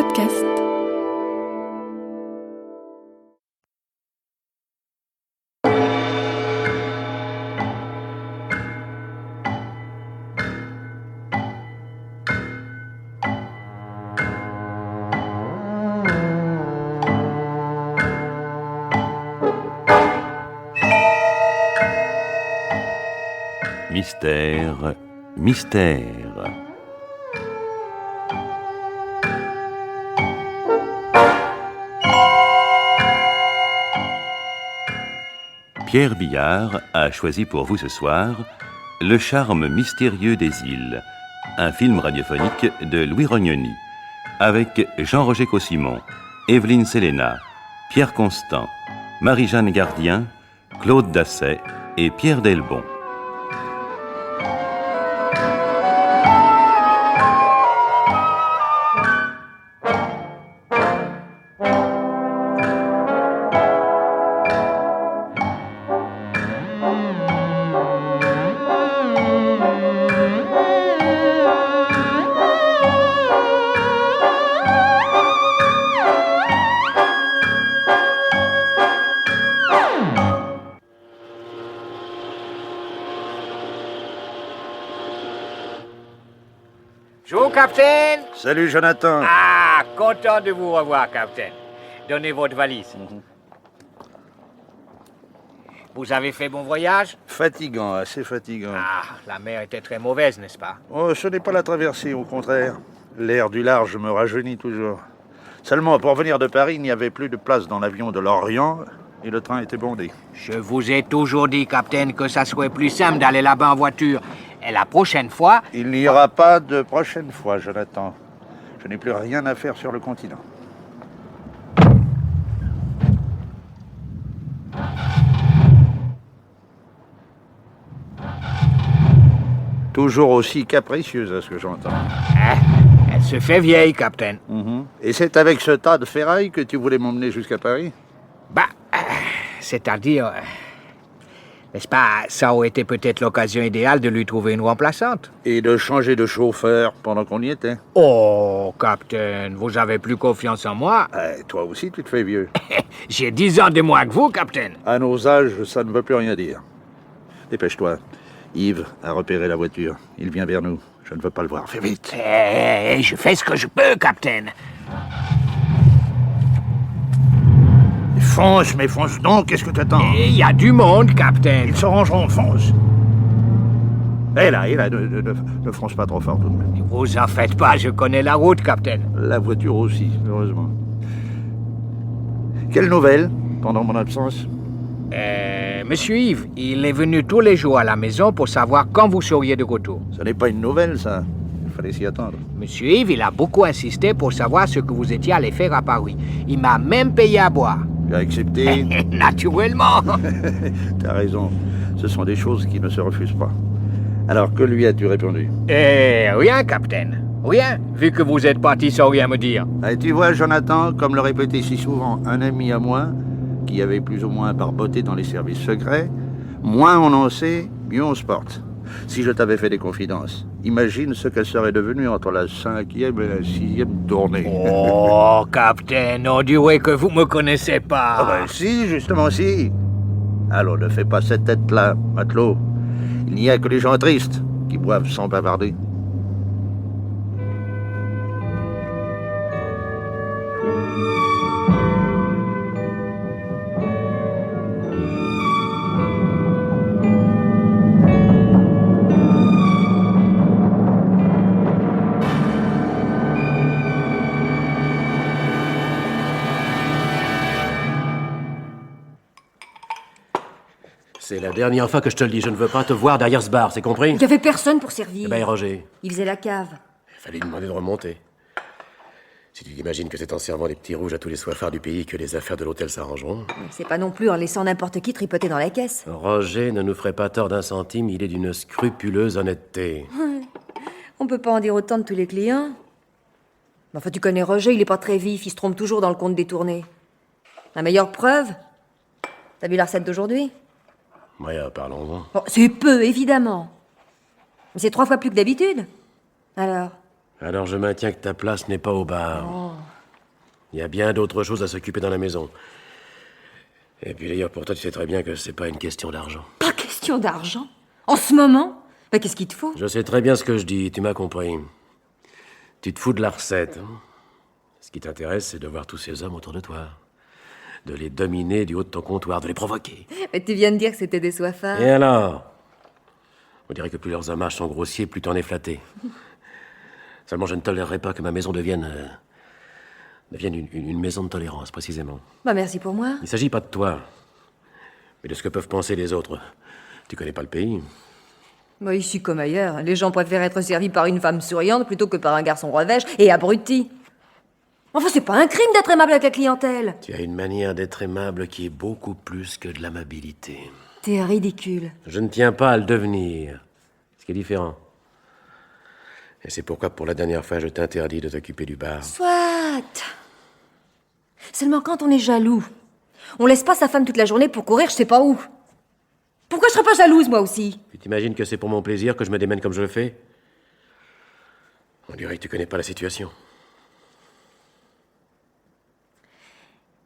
podcast. Mystère, mystère. Pierre Billard a choisi pour vous ce soir Le charme mystérieux des îles, un film radiophonique de Louis Rognoni, avec Jean-Roger Cossimon, Evelyne Selena, Pierre Constant, Marie-Jeanne Gardien, Claude Dasset et Pierre Delbon. Bonjour, Capitaine. Salut, Jonathan. Ah, content de vous revoir, Capitaine. Donnez votre valise. Vous avez fait bon voyage? Fatigant, assez fatigant. Ah, la mer était très mauvaise, n'est-ce pas? Oh, ce n'est pas la traversée, au contraire. L'air du large me rajeunit toujours. Seulement, pour venir de Paris, il n'y avait plus de place dans l'avion de l'Orient et le train était bondé. Je vous ai toujours dit, Capitaine, que ça serait plus simple d'aller là-bas en voiture. Et la prochaine fois... Il n'y aura pas de prochaine fois, Jonathan. Je n'ai plus rien à faire sur le continent. Toujours aussi capricieuse à ce que j'entends. Elle se fait vieille, Capitaine. Et c'est avec ce tas de ferraille que tu voulais m'emmener jusqu'à Paris? C'est-à-dire... n'est-ce pas, ça aurait été peut-être l'occasion idéale de lui trouver une remplaçante. Et de changer de chauffeur pendant qu'on y était. Oh, Capitaine, vous avez plus confiance en moi? Toi aussi, tu te fais vieux. J'ai 10 ans de moins que vous, Capitaine. À nos âges, ça ne veut plus rien dire. Dépêche-toi. Yves a repéré la voiture. Il vient vers nous. Je ne veux pas le voir. Fais vite. Je fais ce que je peux, Capitaine. Fonce, mais fonce donc. Qu'est-ce que t'attends? Il y a du monde, Capitaine. Ils se rangeront. Fonce. Et là, ne fonce pas trop fort tout de même. Ne vous en faites pas, je connais la route, Capitaine. La voiture aussi, heureusement. Quelle nouvelle pendant mon absence? Monsieur Yves, il est venu tous les jours à la maison pour savoir quand vous seriez de retour. Ce n'est pas une nouvelle, ça. Il fallait s'y attendre. Monsieur Yves, il a beaucoup insisté pour savoir ce que vous étiez allé faire à Paris. Il m'a même payé à boire. J'ai accepté. Naturellement. T'as raison. Ce sont des choses qui ne se refusent pas. Alors, que lui as-tu répondu? Rien, Capitaine. Rien, vu que vous êtes parti sans rien me dire. Et tu vois, Jonathan, comme le répétait si souvent un ami à moi, qui avait plus ou moins barboté dans les services secrets, moins on en sait, mieux on se porte. Si je t'avais fait des confidences, imagine ce qu'elle serait devenue entre la 5e et la 6e tournée. Oh, Capitaine, on dirait que vous me connaissez pas. Ah ben si, justement si. Alors ne fais pas cette tête-là, matelot. Il n'y a que les gens tristes qui boivent sans bavarder. C'est la dernière fois que je te le dis, je ne veux pas te voir derrière ce bar, c'est compris? Il n'y avait personne pour servir. Eh ben, Roger, Il faisait la cave. il fallait lui demander de remonter. Si tu t'imagines que c'est en servant les petits rouges à tous les soifards du pays que les affaires de l'hôtel s'arrangeront. C'est pas non plus en laissant n'importe qui tripoter dans la caisse. Roger ne nous ferait pas tort d'un centime, il est d'une scrupuleuse honnêteté. On peut pas en dire autant de tous les clients. Mais enfin, tu connais Roger, il est pas très vif, il se trompe toujours dans le compte détourné. La meilleure preuve? T'as vu la recette d'aujourd'hui? Ouais, parlons-en. Bon, c'est peu, évidemment. Mais c'est 3 fois plus que d'habitude. Alors? Alors je maintiens que ta place n'est pas au bar. Oh. Il y a bien d'autres choses à s'occuper dans la maison. Et puis d'ailleurs, pour toi, tu sais très bien que c'est pas une question d'argent. Pas question d'argent. En ce moment? Bah, qu'est-ce qu'il te faut? Je sais très bien ce que je dis, tu m'as compris. Tu te fous de la recette. Hein. Ce qui t'intéresse, c'est de voir tous ces hommes autour de toi. De les dominer du haut de ton comptoir, de les provoquer. Mais tu viens de dire que c'était des soifards. Et alors? On dirait que plus leurs hommages sont grossiers, plus t'en es flatté. Seulement, je ne tolérerai pas que ma maison devienne une maison de tolérance, précisément. Bah, merci pour moi. Il ne s'agit pas de toi, mais de ce que peuvent penser les autres. Tu connais pas le pays. Bah, ici comme ailleurs, les gens préfèrent être servis par une femme souriante plutôt que par un garçon revêche et abruti. Enfin, c'est pas un crime d'être aimable avec la clientèle. Tu as une manière d'être aimable qui est beaucoup plus que de l'amabilité. T'es ridicule. Je ne tiens pas à le devenir, ce qui est différent. Et c'est pourquoi, pour la dernière fois, je t'interdis de t'occuper du bar. Soit. Seulement quand on est jaloux, on laisse pas sa femme toute la journée pour courir je sais pas où. Pourquoi je serais pas jalouse, moi aussi? Tu t'imagines que c'est pour mon plaisir que je me démène comme je le fais? On dirait que tu connais pas la situation.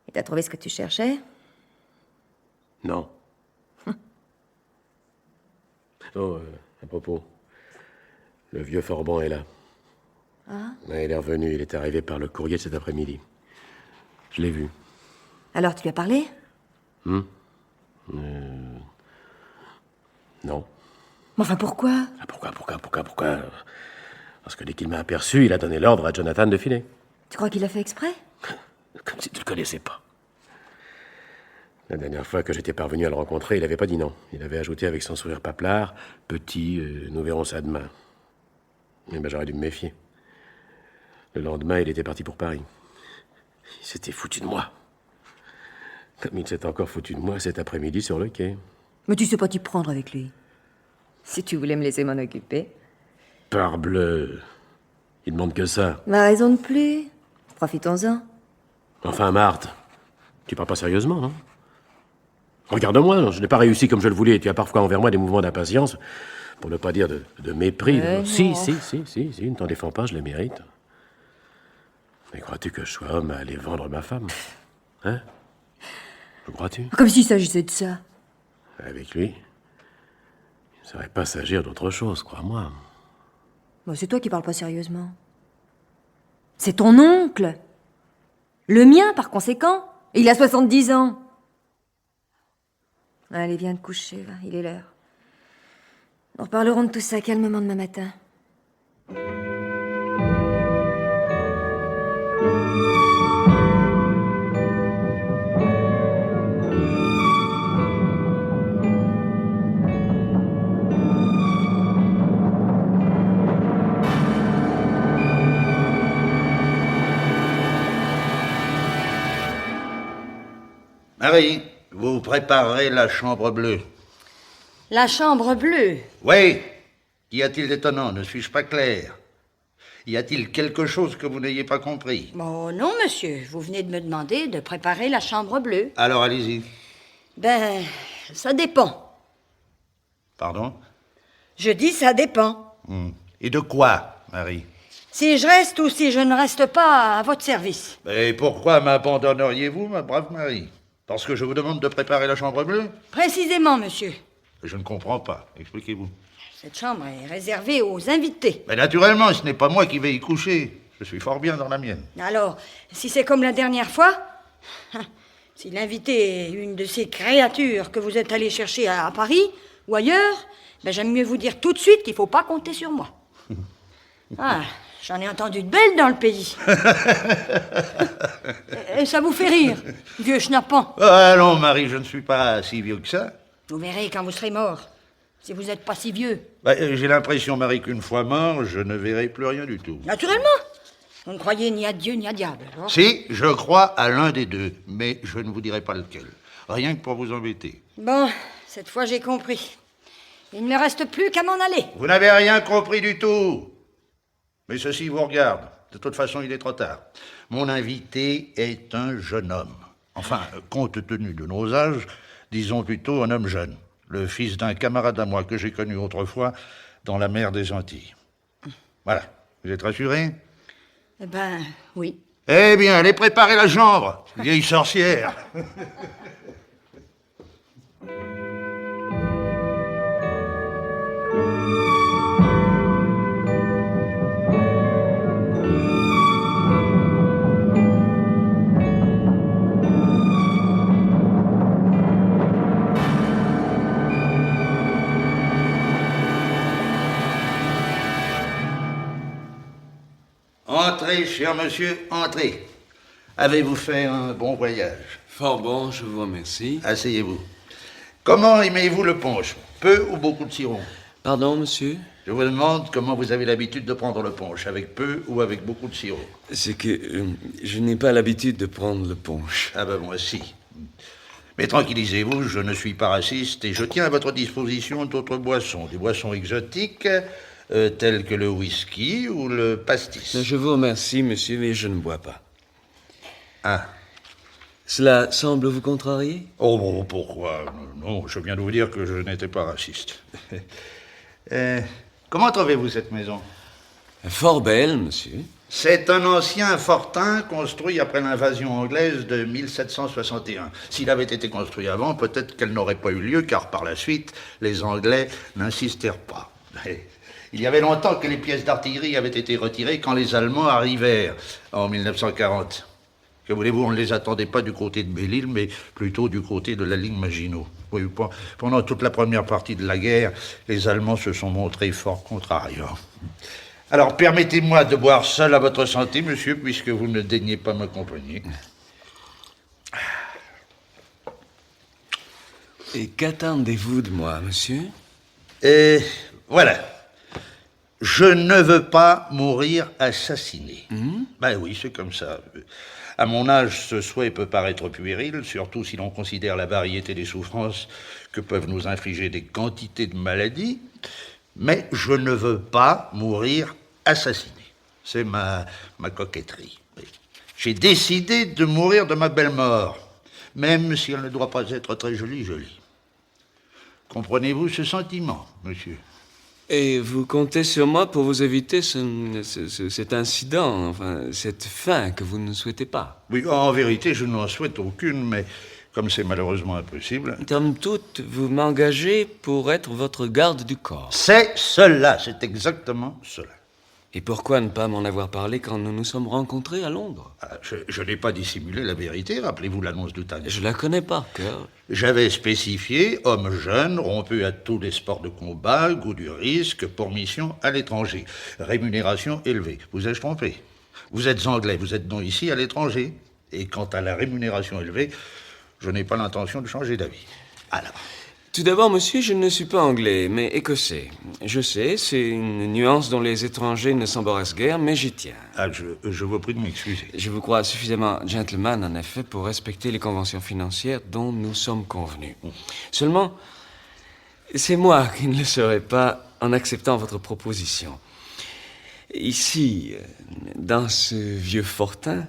Et t'as trouvé ce que tu cherchais? Non. Oh, à propos. Le vieux Forban est là. Ah? Ouais, il est revenu, il est arrivé par le courrier de cet après-midi. Je l'ai vu. Alors tu lui as parlé? Non. Mais enfin, pourquoi? Ah, pourquoi? Parce que dès qu'il m'a aperçu, il a donné l'ordre à Jonathan de filer. Tu crois qu'il a fait exprès? Comme si tu le connaissais pas. La dernière fois que j'étais parvenu à le rencontrer, il n'avait pas dit non. Il avait ajouté avec son sourire paplard, « Petit, nous verrons ça demain. » Eh ben, j'aurais dû me méfier. Le lendemain, il était parti pour Paris. Il s'était foutu de moi. Comme il s'est encore foutu de moi cet après-midi sur le quai. Mais tu sais pas t'y prendre avec lui. Si tu voulais me laisser m'en occuper. Parbleu. Il demande que ça. Ma raison de plus. Profitons-en. Enfin, Marthe, tu parles pas sérieusement, non? Regarde-moi, je n'ai pas réussi comme je le voulais. Tu as parfois envers moi des mouvements d'impatience, pour ne pas dire de mépris. Si, ne t'en défends pas, je les mérite. Mais crois-tu que je sois homme à aller vendre ma femme? Hein? Le crois-tu? Comme s'il s'agissait de ça. Avec lui, il ne saurait pas s'agir d'autre chose, crois-moi. Bon, c'est toi qui parles pas sérieusement. C'est ton oncle. Le mien, par conséquent. Et il a 70 ans. Allez, viens te coucher, va. Il est l'heure. Nous reparlerons de tout ça calmement demain matin. Marie, vous préparerez la chambre bleue. La chambre bleue. Oui. Qu'y a-t-il d'étonnant? Ne suis-je pas clair? Y a-t-il quelque chose que vous n'ayez pas compris? Oh non, monsieur. Vous venez de me demander de préparer la chambre bleue. Alors, allez-y. Ben, ça dépend. Pardon? Je dis ça dépend. Et de quoi, Marie? Si je reste ou si je ne reste pas à votre service. Et pourquoi m'abandonneriez-vous, ma brave Marie? Parce que je vous demande de préparer la chambre bleue? Précisément, monsieur. Je ne comprends pas. Expliquez-vous. Cette chambre est réservée aux invités. Mais naturellement, ce n'est pas moi qui vais y coucher. Je suis fort bien dans la mienne. Alors, si c'est comme la dernière fois, si l'invité est une de ces créatures que vous êtes allé chercher à Paris ou ailleurs, ben j'aime mieux vous dire tout de suite qu'il ne faut pas compter sur moi. Ah, j'en ai entendu de belles dans le pays. Et ça vous fait rire, vieux schnappant. Ah non, Marie, je ne suis pas si vieux que ça. Vous verrez quand vous serez mort, si vous n'êtes pas si vieux. J'ai l'impression, Marie, qu'une fois mort, je ne verrai plus rien du tout. Naturellement. Vous ne croyez ni à Dieu ni à diable. Hein? Si, je crois à l'un des deux, mais je ne vous dirai pas lequel. Rien que pour vous embêter. Bon, cette fois j'ai compris. Il ne me reste plus qu'à m'en aller. Vous n'avez rien compris du tout. Mais ceci vous regarde. De toute façon, il est trop tard. Mon invité est un jeune homme. Enfin, compte tenu de nos âges, disons plutôt un homme jeune. Le fils d'un camarade à moi que j'ai connu autrefois dans la mer des Antilles. Voilà. Vous êtes rassuré? Eh ben, oui. Eh bien, allez préparer la chambre, vieille sorcière. Entrez, cher monsieur, entrez. Avez-vous fait un bon voyage? Fort bon, je vous remercie. Asseyez-vous. Comment aimez-vous le punch? Peu ou beaucoup de sirop? Pardon, monsieur? Je vous demande comment vous avez l'habitude de prendre le punch, avec peu ou avec beaucoup de sirop? C'est que je n'ai pas l'habitude de prendre le punch. Ah ben moi si. Mais tranquillisez-vous, je ne suis pas raciste et je tiens à votre disposition d'autres boissons, des boissons exotiques telles que le whisky ou le pastis. Je vous remercie, monsieur, mais je ne bois pas. Ah. Cela semble vous contrarier? Oh bon, pourquoi? Non, je viens de vous dire que je n'étais pas raciste. Comment trouvez-vous cette maison? Fort belle, monsieur. C'est un ancien fortin construit après l'invasion anglaise de 1761. S'il avait été construit avant, peut-être qu'elle n'aurait pas eu lieu, car par la suite, les Anglais n'insistèrent pas. Il y avait longtemps que les pièces d'artillerie avaient été retirées quand les Allemands arrivèrent en 1940. Que voulez-vous, on ne les attendait pas du côté de Belle-Île, mais plutôt du côté de la ligne Maginot. Oui, pendant toute la première partie de la guerre, les Allemands se sont montrés fort contrariants. Alors, permettez-moi de boire seul à votre santé, monsieur, puisque vous ne daignez pas m'accompagner. Et qu'attendez-vous de moi, monsieur? Voilà. Je ne veux pas mourir assassiné. Ben oui, c'est comme ça. À mon âge, ce souhait peut paraître puéril, surtout si l'on considère la variété des souffrances que peuvent nous infliger des quantités de maladies. Mais je ne veux pas mourir assassiné. C'est ma coquetterie. J'ai décidé de mourir de ma belle mort, même si elle ne doit pas être très jolie. Comprenez-vous ce sentiment, monsieur? Et vous comptez sur moi pour vous éviter cet incident, enfin, cette fin que vous ne souhaitez pas? Oui, en vérité, je n'en souhaite aucune, mais comme c'est malheureusement impossible... Somme toute, vous m'engagez pour être votre garde du corps. C'est cela, c'est exactement cela. Et pourquoi ne pas m'en avoir parlé quand nous nous sommes rencontrés à Londres? Je n'ai pas dissimulé la vérité, rappelez-vous l'annonce du Times. Je la connais par cœur. J'avais spécifié homme jeune, rompu à tous les sports de combat, goût du risque, pour mission à l'étranger. Rémunération élevée. Vous ai-je trompé? Vous êtes anglais, vous êtes donc ici à l'étranger. Et quant à la rémunération élevée, je n'ai pas l'intention de changer d'avis. Alors... Tout d'abord, monsieur, je ne suis pas anglais, mais écossais. Je sais, c'est une nuance dont les étrangers ne s'embarrassent guère, mais j'y tiens. Je vous prie de m'excuser. Je vous crois suffisamment gentleman, en effet, pour respecter les conventions financières dont nous sommes convenus. Seulement, c'est moi qui ne le serai pas en acceptant votre proposition. Ici, dans ce vieux fortin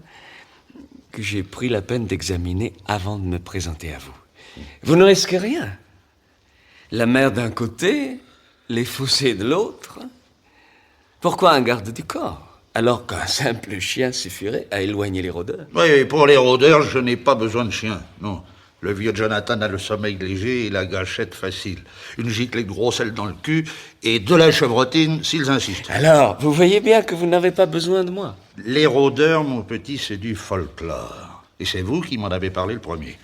que j'ai pris la peine d'examiner avant de me présenter à vous. Vous ne risquez rien. La mer d'un côté, les fossés de l'autre. Pourquoi un garde du corps, alors qu'un simple chien suffirait à éloigner les rôdeurs? Oui, pour les rôdeurs, je n'ai pas besoin de chien, non. Le vieux Jonathan a le sommeil léger et la gâchette facile. Une giclée de gros sel dans le cul et de la chevrotine s'ils insistent. Alors, vous voyez bien que vous n'avez pas besoin de moi. Les rôdeurs, mon petit, c'est du folklore. Et c'est vous qui m'en avez parlé le premier.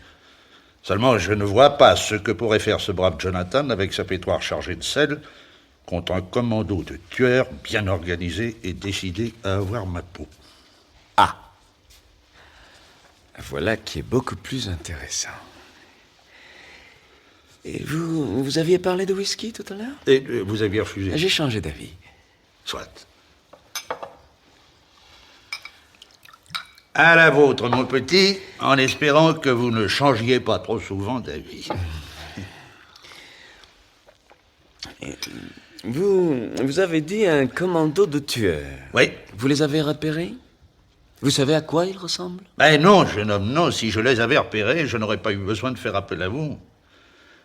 Seulement, je ne vois pas ce que pourrait faire ce brave Jonathan avec sa pétoire chargée de sel contre un commando de tueurs bien organisé et décidé à avoir ma peau. Ah! Voilà qui est beaucoup plus intéressant. Et vous aviez parlé de whisky tout à l'heure? Et vous aviez refusé? J'ai changé d'avis. Soit. À la vôtre, mon petit, en espérant que vous ne changiez pas trop souvent d'avis. Vous avez dit un commando de tueurs. Oui. Vous les avez repérés? Vous savez à quoi ils ressemblent? Ben non, jeune homme, non. Si je les avais repérés, je n'aurais pas eu besoin de faire appel à vous.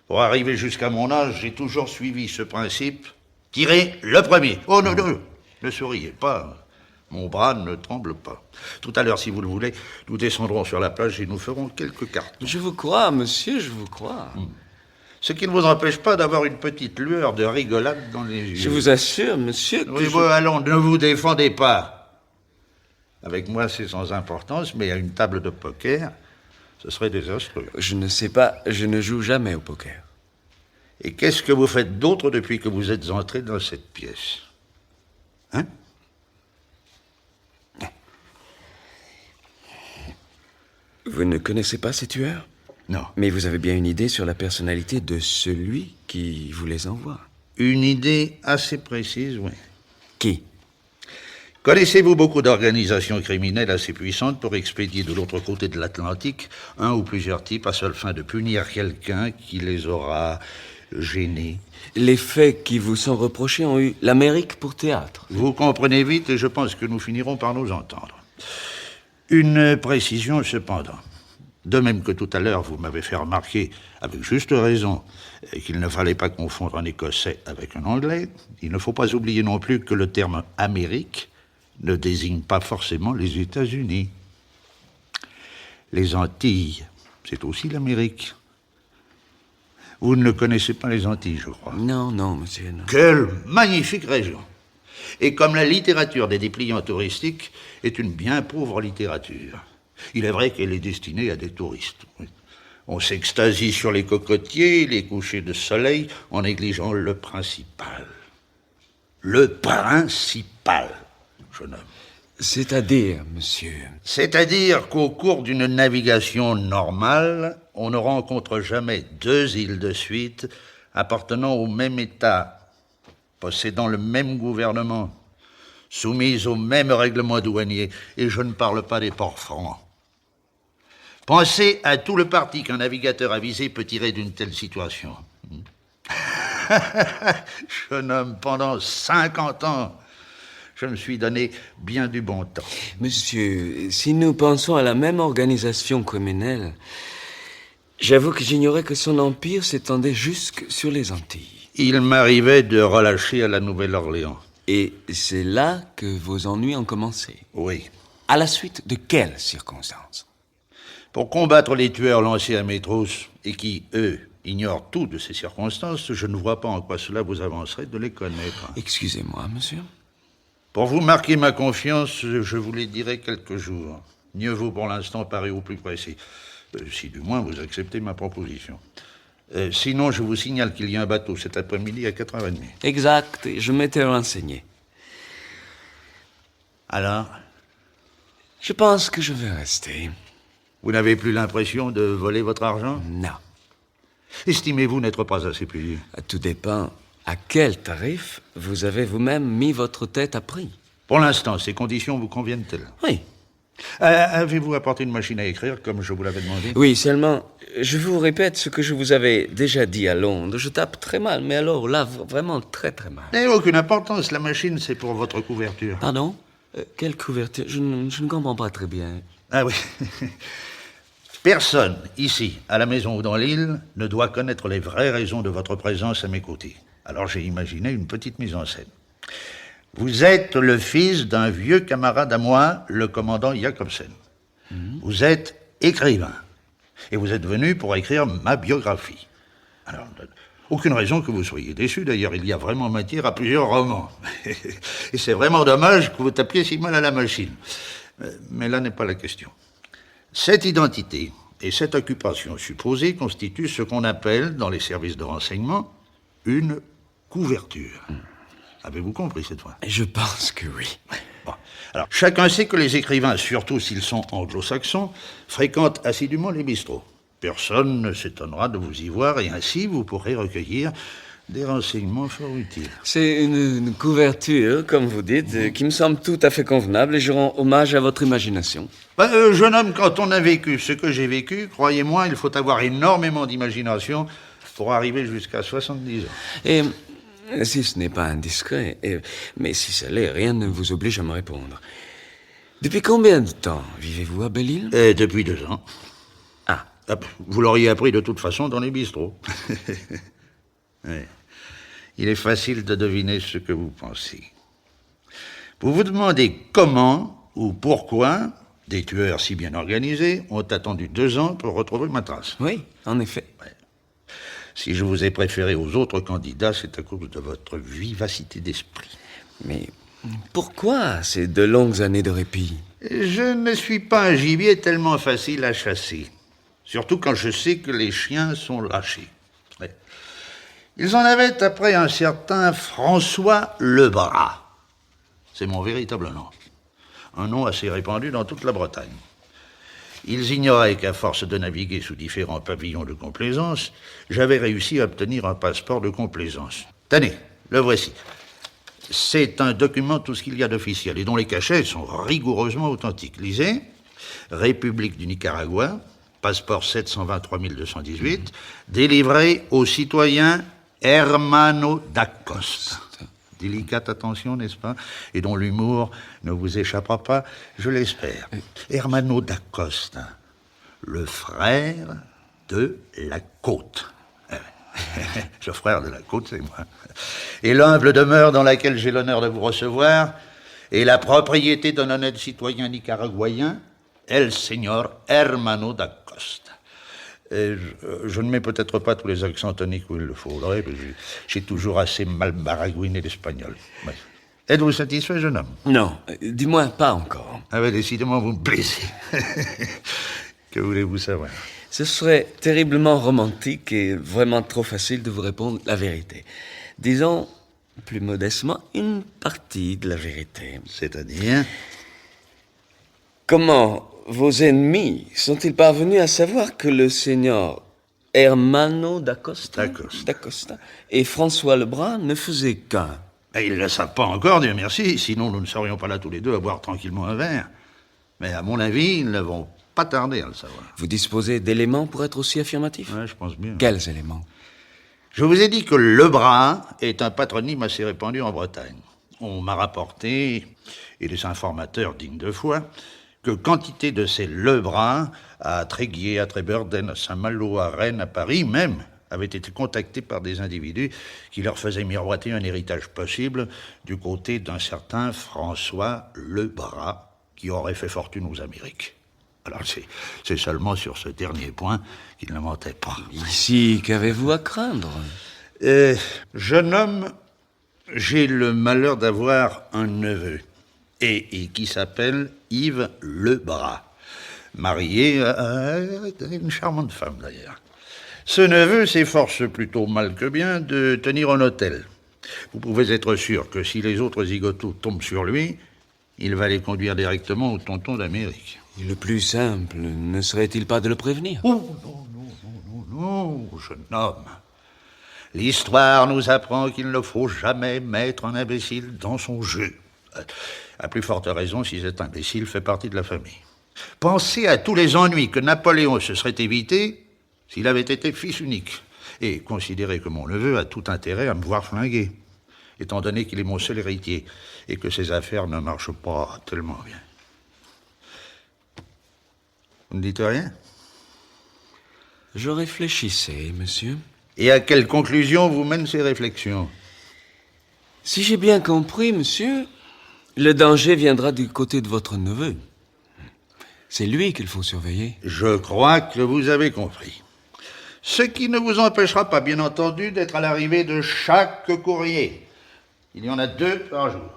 Pour arriver jusqu'à mon âge, j'ai toujours suivi ce principe. Tirez le premier. Oh non, non, ne souriez pas. Mon bras ne tremble pas. Tout à l'heure, si vous le voulez, nous descendrons sur la plage et nous ferons quelques cartes. Je vous crois, monsieur, je vous crois. Ce qui ne vous empêche pas d'avoir une petite lueur de rigolade dans les yeux. Je vous assure, monsieur, que Oui, bon, allons, ne vous défendez pas. Avec moi, c'est sans importance, mais à une table de poker, ce serait désastreux. Je ne sais pas, je ne joue jamais au poker. Et qu'est-ce que vous faites d'autre depuis que vous êtes entré dans cette pièce? Hein? Vous ne connaissez pas ces tueurs? Non. Mais vous avez bien une idée sur la personnalité de celui qui vous les envoie. Une idée assez précise, oui. Qui? Connaissez-vous beaucoup d'organisations criminelles assez puissantes pour expédier de l'autre côté de l'Atlantique un ou plusieurs types à seule fin de punir quelqu'un qui les aura gênés? Les faits qui vous sont reprochés ont eu l'Amérique pour théâtre. Vous comprenez vite et je pense que nous finirons par nous entendre. Une précision cependant. De même que tout à l'heure, vous m'avez fait remarquer, avec juste raison, qu'il ne fallait pas confondre un Écossais avec un Anglais, il ne faut pas oublier non plus que le terme « Amérique » ne désigne pas forcément les États-Unis. Les Antilles, c'est aussi l'Amérique. Vous ne connaissez pas les Antilles, je crois. Non, non, monsieur, non. Quelle magnifique région! Et comme la littérature des dépliants touristiques est une bien pauvre littérature, il est vrai qu'elle est destinée à des touristes. On s'extasie sur les cocotiers, les couchers de soleil, en négligeant le principal. Le principal, jeune homme. C'est-à-dire, monsieur... C'est-à-dire qu'au cours d'une navigation normale, on ne rencontre jamais deux îles de suite appartenant au même État, possédant le même gouvernement, soumises au même règlement douanier, et je ne parle pas des ports francs. Pensez à tout le parti qu'un navigateur avisé peut tirer d'une telle situation. Jeune homme, pendant 50 ans, je me suis donné bien du bon temps. Monsieur, si nous pensons à la même organisation criminelle, j'avoue que j'ignorais que son empire s'étendait jusque sur les Antilles. Il m'arrivait de relâcher à la Nouvelle-Orléans. Et c'est là que vos ennuis ont commencé. Oui. À la suite de quelles circonstances? Pour combattre les tueurs lancés à mes trousses et qui, eux, ignorent tout de ces circonstances, je ne vois pas en quoi cela vous avancerait de les connaître. Excusez-moi, monsieur. Pour vous marquer ma confiance, je vous les dirai quelques jours. Mieux vaut pour l'instant parer au plus précis. Si du moins vous acceptez ma proposition. Sinon, je vous signale qu'il y a un bateau cet après-midi à 4h30. Exact, je m'étais renseigné. Alors, Je pense que je vais rester. vous n'avez plus l'impression de voler votre argent? Non. Estimez-vous n'être pas assez payé? Tout dépend à quel tarif vous avez vous-même mis votre tête à prix. Pour l'instant, ces conditions vous conviennent-elles? Oui. Avez-vous apporté une machine à écrire, comme je vous l'avais demandé? Oui, seulement, je vous répète ce que je vous avais déjà dit à Londres. Je tape très mal, mais alors là, vraiment très très mal. Eh, aucune importance, la machine, c'est pour votre couverture. Pardon? Quelle couverture? Je ne comprends pas très bien. Ah oui. Personne, ici, à la maison ou dans l'île, ne doit connaître les vraies raisons de votre présence à mes côtés. Alors j'ai imaginé une petite mise en scène. Vous êtes le fils d'un vieux camarade à moi, le commandant Jacobsen. Vous êtes écrivain. Et vous êtes venu pour écrire ma biographie. Alors, aucune raison que vous soyez déçu. D'ailleurs, il y a vraiment matière à plusieurs romans. Et c'est vraiment dommage que vous tapiez si mal à la machine. Mais là n'est pas la question. Cette identité et cette occupation supposée constituent ce qu'on appelle, dans les services de renseignement, une couverture. Avez-vous compris cette fois? Je pense que oui. Bon. Alors, chacun sait que les écrivains, surtout s'ils sont anglo-saxons, fréquentent assidûment les bistrots. Personne ne s'étonnera de vous y voir et ainsi vous pourrez recueillir des renseignements fort utiles. C'est une couverture, comme vous dites, qui me semble tout à fait convenable et je rends hommage à votre imagination. Jeune homme, quand on a vécu ce que j'ai vécu, croyez-moi, il faut avoir énormément d'imagination pour arriver jusqu'à 70 ans. Et si ce n'est pas indiscret, mais si ça l'est, rien ne vous oblige à me répondre. Depuis combien de temps vivez-vous à Belle-Île? Depuis 2 ans. Ah. Vous l'auriez appris de toute façon dans les bistrots. Ouais. Il est facile de deviner ce que vous pensez. Vous vous demandez comment ou pourquoi des tueurs si bien organisés ont attendu 2 ans pour retrouver ma trace. Oui, en effet. Si je vous ai préféré aux autres candidats, c'est à cause de votre vivacité d'esprit. Mais pourquoi ces 2 longues années de répit? Je ne suis pas un gibier tellement facile à chasser. Surtout quand je sais que les chiens sont lâchés. Ouais. Ils en avaient après un certain François Lebras. C'est mon véritable nom. Un nom assez répandu dans toute la Bretagne. Ils ignoraient qu'à force de naviguer sous différents pavillons de complaisance, j'avais réussi à obtenir un passeport de complaisance. Tenez, le voici. C'est un document tout ce qu'il y a d'officiel et dont les cachets sont rigoureusement authentiques. Lisez, République du Nicaragua, passeport 723 218, délivré au citoyen Hermano d'Acosta. Délicate attention, n'est-ce pas? Et dont l'humour ne vous échappera pas, je l'espère. Hermano d'Acosta, le frère de la côte. Le frère de la côte, c'est moi. Et l'humble demeure dans laquelle j'ai l'honneur de vous recevoir est la propriété d'un honnête citoyen nicaraguayen, El Señor Hermano d'Acosta. Je ne mets peut-être pas tous les accents toniques où il le faudrait, mais j'ai toujours assez mal baragouiné l'espagnol. Ouais. Êtes-vous satisfait, jeune homme? Non, du moins pas encore. Ah ben, décidément, vous me plaisez. Que voulez-vous savoir? Ce serait terriblement romantique et vraiment trop facile de vous répondre la vérité. Disons, plus modestement, une partie de la vérité. C'est-à-dire? Comment vos ennemis sont-ils parvenus à savoir que le seigneur Hermano d'Acosta et François Lebras ne faisaient qu'un? Ils ne le savent pas encore, Dieu merci, sinon nous ne serions pas là tous les deux à boire tranquillement un verre. Mais à mon avis, ils ne vont pas tarder à le savoir. Vous disposez d'éléments pour être aussi affirmatif? Ouais, je pense bien. Quels éléments? Je vous ai dit que Lebras est un patronyme assez répandu en Bretagne. On m'a rapporté, et les informateurs dignes de foi, que quantité de ces Lebras, à Tréguier, à Trébeurden, à Saint-Malo, à Rennes, à Paris même, avaient été contactés par des individus qui leur faisaient miroiter un héritage possible du côté d'un certain François Lebras, qui aurait fait fortune aux Amériques. Alors c'est seulement sur ce dernier point qu'il ne mentait pas. Ici, qu'avez-vous à craindre? Jeune homme, j'ai le malheur d'avoir un neveu, et qui s'appelle Yves Lebras, marié à une charmante femme d'ailleurs. Ce neveu s'efforce plutôt mal que bien de tenir un hôtel. Vous pouvez être sûr que si les autres zigotos tombent sur lui, il va les conduire directement au tonton d'Amérique. Et le plus simple, ne serait-il pas de le prévenir? Oh, non, jeune homme. L'histoire nous apprend qu'il ne faut jamais mettre un imbécile dans son jeu. À plus forte raison si cet imbécile fait partie de la famille. Pensez à tous les ennuis que Napoléon se serait évité s'il avait été fils unique. Et considérez que mon neveu a tout intérêt à me voir flinguer, étant donné qu'il est mon seul héritier et que ses affaires ne marchent pas tellement bien. Vous ne dites rien? Je réfléchissais, monsieur. Et à quelle conclusion vous mènent ces réflexions? Si j'ai bien compris, monsieur, le danger viendra du côté de votre neveu. C'est lui qu'il faut surveiller. Je crois que vous avez compris. Ce qui ne vous empêchera pas, bien entendu, d'être à l'arrivée de chaque courrier. Il y en a 2 par jour.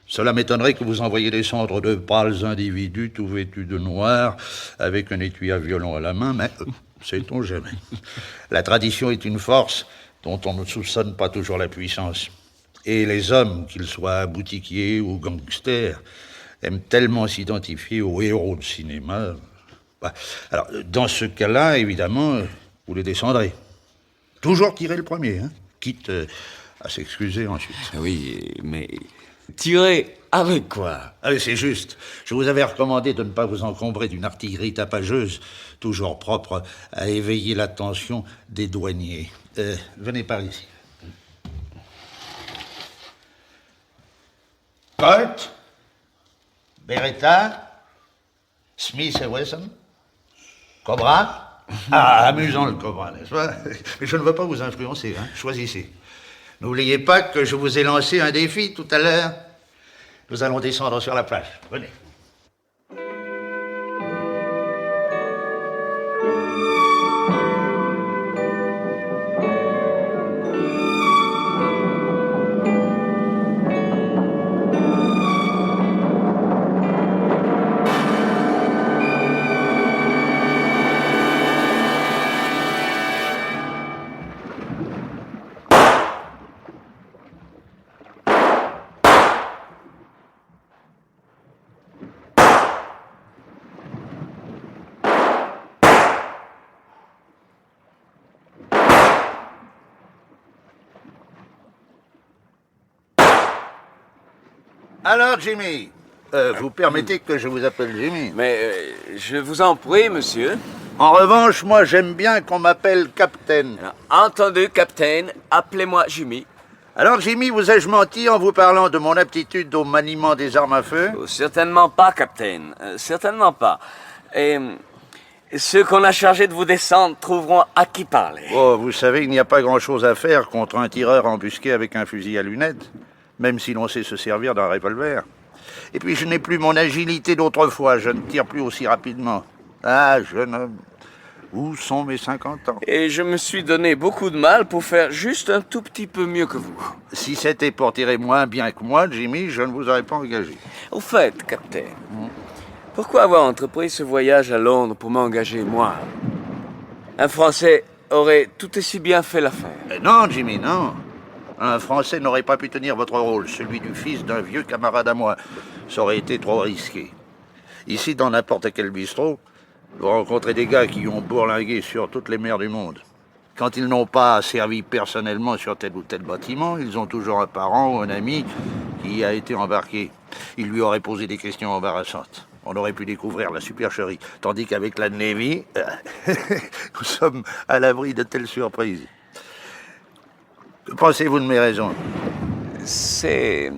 Cela m'étonnerait que vous envoyiez descendre de pâles individus tout vêtus de noir, avec un étui à violon à la main, mais sait-on jamais. La tradition est une force dont on ne soupçonne pas toujours la puissance. Et les hommes, qu'ils soient boutiquiers ou gangsters, aiment tellement s'identifier aux héros de cinéma. Alors, dans ce cas-là, évidemment, vous les descendrez. Toujours tirer le premier, hein, quitte à s'excuser ensuite. Oui, mais tirer avec quoi? Ah oui, c'est juste. Je vous avais recommandé de ne pas vous encombrer d'une artillerie tapageuse, toujours propre à éveiller l'attention des douaniers. Venez par ici. Colt, Beretta, Smith & Wesson, Cobra. Ah, amusant le Cobra, n'est-ce pas? Mais je ne veux pas vous influencer, hein. Choisissez. N'oubliez pas que je vous ai lancé un défi tout à l'heure. Nous allons descendre sur la plage. Venez. Alors, Jimmy, vous permettez que je vous appelle Jimmy? Mais je vous en prie, monsieur. En revanche, moi, j'aime bien qu'on m'appelle Captain. Alors, entendu, capitaine, appelez-moi Jimmy. Alors, Jimmy, vous ai-je menti en vous parlant de mon aptitude au maniement des armes à feu? Oh, certainement pas, capitaine. Certainement pas. Et ceux qu'on a chargés de vous descendre trouveront à qui parler. Oh, vous savez, il n'y a pas grand-chose à faire contre un tireur embusqué avec un fusil à lunettes, même si l'on sait se servir d'un revolver. Et puis, je n'ai plus mon agilité d'autrefois, je ne tire plus aussi rapidement. Ah, jeune homme, où sont mes 50 ans? Et je me suis donné beaucoup de mal pour faire juste un tout petit peu mieux que vous. Si c'était pour tirer moins bien que moi, Jimmy, je ne vous aurais pas engagé. Au fait, capitaine, pourquoi avoir entrepris ce voyage à Londres pour m'engager, moi? Un Français aurait tout aussi bien fait l'affaire. Mais non, Jimmy, non. Un Français n'aurait pas pu tenir votre rôle, celui du fils d'un vieux camarade à moi. Ça aurait été trop risqué. Ici, dans n'importe quel bistrot, vous rencontrez des gars qui ont bourlingué sur toutes les mers du monde. Quand ils n'ont pas servi personnellement sur tel ou tel bâtiment, ils ont toujours un parent ou un ami qui y a été embarqué. Il lui aurait posé des questions embarrassantes. On aurait pu découvrir la supercherie. Tandis qu'avec la Navy, nous sommes à l'abri de telles surprises. Que pensez-vous de mes raisons? C'est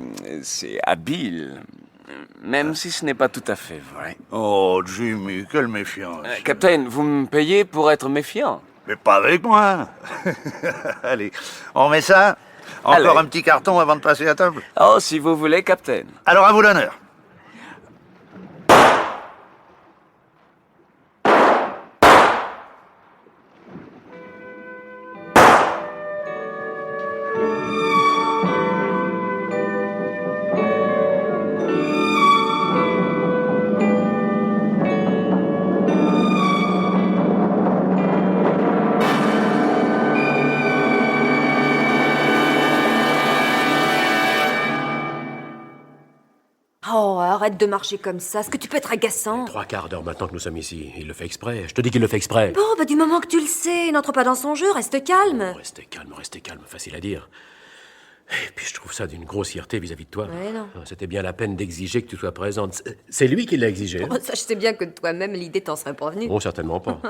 habile, même si ce n'est pas tout à fait vrai. Oh, Jimmy, quelle méfiance. Capitaine, vous me payez pour être méfiant. Mais pas avec moi. Allez, on met ça? Encore Allez. un petit carton avant de passer à table? Oh, si vous voulez, capitaine. Alors, à vous l'honneur. Oh, arrête de marcher comme ça. Est-ce que tu peux être agaçant? 3/4 d'heure maintenant que nous sommes ici. Il le fait exprès. Je te dis qu'il le fait exprès. Bon, bah du moment que tu le sais, n'entre pas dans son jeu, reste calme. Restez calme, facile à dire. Et puis je trouve ça d'une grossièreté vis-à-vis de toi. Ouais, non. C'était bien la peine d'exiger que tu sois présente. C'est lui qui l'a exigé. Oh, ça, je sais bien que de toi-même, l'idée t'en serait pas venue. Bon, certainement pas.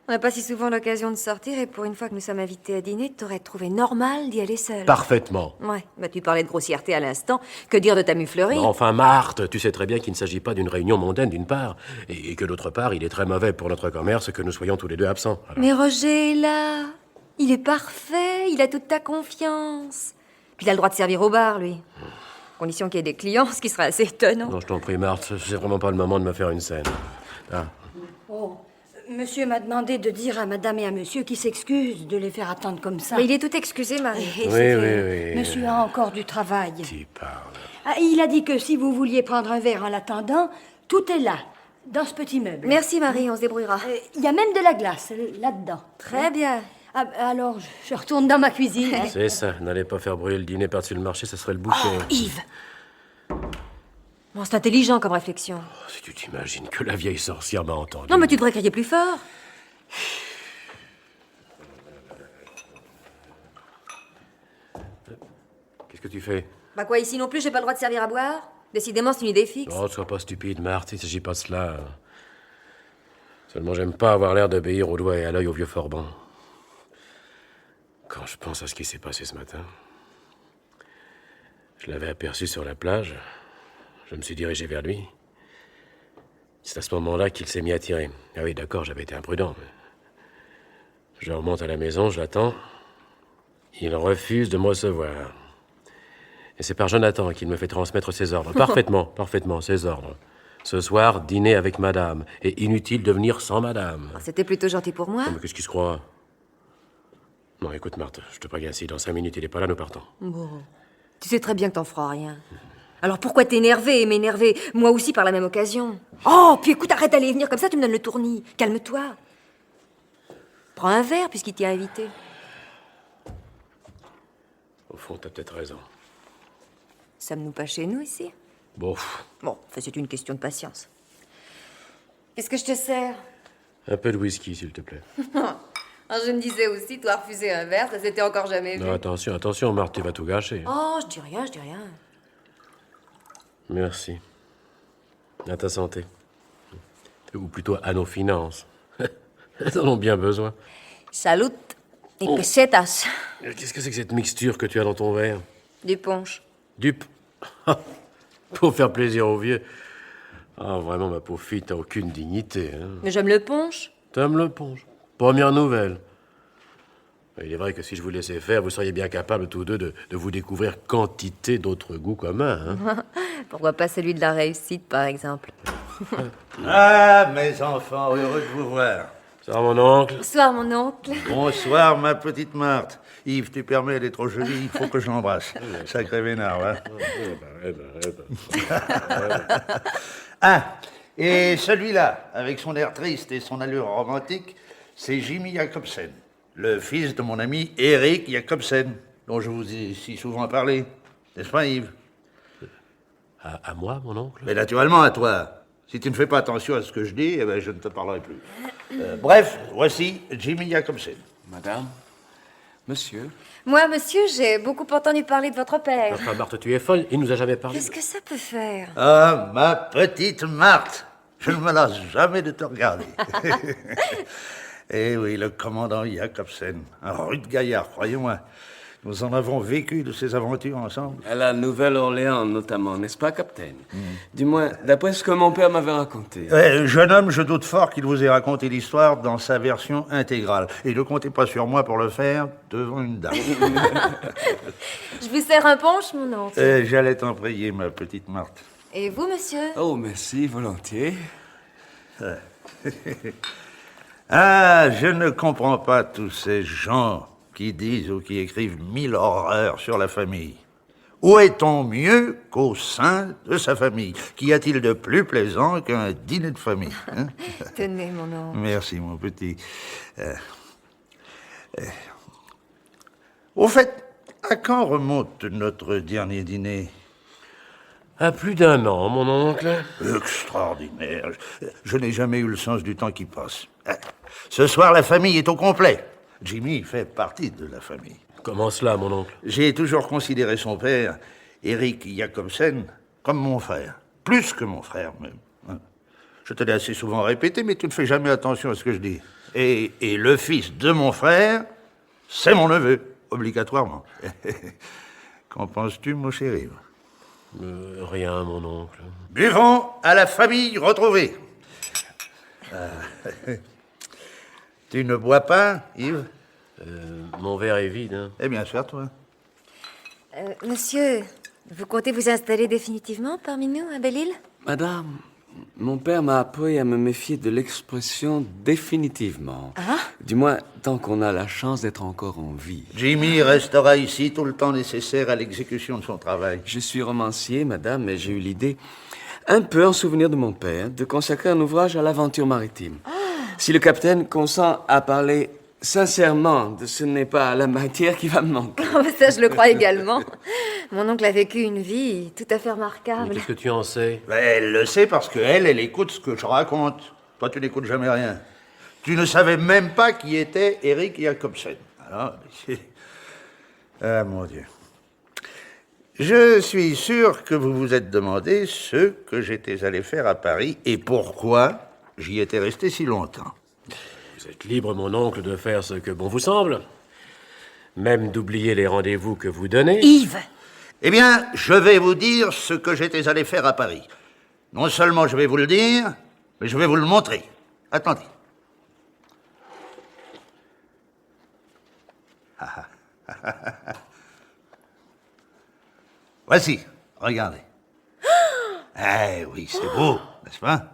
On n'a pas si souvent l'occasion de sortir, et pour une fois que nous sommes invités à dîner, t'aurais trouvé normal d'y aller seul. Parfaitement. Ouais, bah tu parlais de grossièreté à l'instant. Que dire de ta muflerie? Enfin, Marthe, tu sais très bien qu'il ne s'agit pas d'une réunion mondaine d'une part, et que d'autre part, il est très mauvais pour notre commerce que nous soyons tous les deux absents. Alors, Mais Roger est là. Il est parfait, il a toute ta confiance. Puis il a le droit de servir au bar, lui. Condition qu'il y ait des clients, ce qui serait assez étonnant. non, je t'en prie, Marthe, c'est vraiment pas le moment de me faire une scène. Ah. Oh, monsieur m'a demandé de dire à madame et à monsieur qu'ils s'excusent de les faire attendre comme ça. Mais il est tout excusé, Marie. Et Oui, c'est oui, que oui. Monsieur a encore du travail. Tu parles. Ah, il a dit que si vous vouliez prendre un verre en l'attendant, tout est là, dans ce petit meuble. Merci, Marie, on se débrouillera. Il y a même de la glace là-dedans. Très bien. Ah, alors, je retourne dans ma cuisine. Hein. C'est ça, n'allez pas faire brûler le dîner par-dessus le marché, ça serait le boucher. Oh, Yves, Bon, c'est intelligent comme réflexion. Oh, si tu t'imagines que la vieille sorcière m'a entendu. Non, mais tu devrais crier plus fort. Qu'est-ce que tu fais? Bah quoi, ici non plus, j'ai pas le droit de servir à boire? Décidément, c'est une idée fixe. Oh, sois pas stupide, Marthe, il s'agit pas de cela. Seulement, j'aime pas avoir l'air d'obéir au doigt et à l'œil au vieux Forban. Quand je pense à ce qui s'est passé ce matin, je l'avais aperçu sur la plage. Je me suis dirigé vers lui. C'est à ce moment-là qu'il s'est mis à tirer. Ah oui, d'accord, j'avais été imprudent. Mais... Je remonte à la maison, je l'attends. Il refuse de me recevoir. Et c'est par Jonathan qu'il me fait transmettre ses ordres. Parfaitement, ses ordres. Ce soir, dîner avec madame. Et inutile de venir sans madame. C'était plutôt gentil pour moi. Non, mais qu'est-ce qu'il se croit? Non, écoute, Marthe, je te préviens, si dans 5 minutes il est pas là, nous partons. Bon. Tu sais très bien que t'en feras rien. Alors pourquoi t'énerver et m'énerver, moi aussi par la même occasion? Oh, puis écoute, arrête d'aller venir comme ça, tu me donnes le tournis. Calme-toi. Prends un verre puisqu'il t'y a invité. Au fond, t'as peut-être raison. Sommes-nous pas chez nous ici? Bon, Bon, enfin, c'est une question de patience. Qu'est-ce que je te sers? un peu de whisky, s'il te plaît. Je me disais aussi, toi refuser un verre, ça s'était encore jamais vu. Non, attention, Marthe, tu vas tout gâcher. Oh, je dis rien. Merci. À ta santé. Ou plutôt à nos finances. Elles en ont bien besoin. Salut et pesetas. Qu'est-ce que c'est que cette mixture que tu as dans ton verre? Du punch. Pour faire plaisir aux vieux. Ah, vraiment, ma pauvre fille, t'as aucune dignité. Hein. Mais j'aime le punch. T'aimes le punch? Première nouvelle. Il est vrai que si je vous laissais faire, vous seriez bien capables tous deux de vous découvrir quantité d'autres goûts communs. Hein. Pourquoi pas celui de la réussite, par exemple? Ah, mes enfants, heureux de vous voir. Ça va, mon oncle? Bonsoir, mon oncle. Bonsoir, ma petite Marthe. Yves, tu permets, elle est trop jolie, il faut que je l'embrasse. Sacré vénard, hein. Ah, et celui-là, avec son air triste et son allure romantique, c'est Jimmy Jacobsen, le fils de mon ami Eric Jacobsen, dont je vous ai si souvent parlé. N'est-ce pas, Yves? À moi, mon oncle? Mais naturellement, à toi. Si tu ne fais pas attention à ce que je dis, eh ben, je ne te parlerai plus. Bref, voici Jimmy Jacobsen. Madame, monsieur, Moi, monsieur, j'ai beaucoup entendu parler de votre père. Enfin, Marthe, tu es folle, il nous a jamais parlé. Qu'est-ce que ça peut faire? Ah, ma petite Marthe, je ne me lasse jamais de te regarder. Eh oui, le commandant Jacobsen, un rude gaillard, croyez-moi. Nous en avons vécu de ces aventures ensemble. à la Nouvelle-Orléans notamment, n'est-ce pas, capitaine? Du moins, d'après ce que mon père m'avait raconté. Jeune homme, je doute fort qu'il vous ait raconté l'histoire dans sa version intégrale. Et ne comptez pas sur moi pour le faire devant une dame. Je vous sers un punch, mon oncle. J'allais t'en prier, ma petite Marthe. Et vous, monsieur? Oh, merci, volontiers. Ah, je ne comprends pas tous ces gens qui disent ou qui écrivent 1000 horreurs sur la famille. Où est-on mieux qu'au sein de sa famille? Qu'y a-t-il de plus plaisant qu'un dîner de famille, hein? Tenez, mon oncle. Merci, mon petit. Au fait, à quand remonte notre dernier dîner? À plus d'1 an, mon oncle. Extraordinaire. Je n'ai jamais eu le sens du temps qui passe. Ce soir, la famille est au complet. Jimmy fait partie de la famille. Comment cela, mon oncle? J'ai toujours considéré son père, Eric Jacobsen, comme mon frère. Plus que mon frère, même. Je te l'ai assez souvent répété, mais tu ne fais jamais attention à ce que je dis. Et le fils de mon frère, c'est mon neveu, obligatoirement. Qu'en penses-tu, mon chéri? Rien, mon oncle. Buvons à la famille retrouvée. Tu ne bois pas, Yves? Mon verre est vide, hein. Eh bien, serre-toi. Monsieur, vous comptez vous installer définitivement parmi nous, à Belle-Île? Madame, mon père m'a appris à me méfier de l'expression définitivement. Ah? Du moins, tant qu'on a la chance d'être encore en vie. Jimmy restera ici tout le temps nécessaire à l'exécution de son travail. Je suis romancier, madame, et j'ai eu l'idée, un peu en souvenir de mon père, de consacrer un ouvrage à l'aventure maritime. Si le capitaine consent à parler sincèrement, ce n'est pas la matière qui va me manquer. Ça, je le crois également. Mon oncle a vécu une vie tout à fait Mais remarquable. qu'est-ce que tu en sais? Ben, elle le sait parce qu'elle écoute ce que je raconte. Toi, tu n'écoutes jamais rien. Tu ne savais même pas qui était Eric Jacobsen. Alors, ah, mon Dieu. Je suis sûr que vous vous êtes demandé ce que j'étais allé faire à Paris et pourquoi j'y étais resté si longtemps. Vous êtes libre, mon oncle, de faire ce que bon vous semble. Même d'oublier les rendez-vous que vous donnez. Yves! Eh bien, je vais vous dire ce que j'étais allé faire à Paris. Non seulement je vais vous le dire, mais je vais vous le montrer. Attendez. Voici, regardez. Eh oui, c'est beau, n'est-ce pas?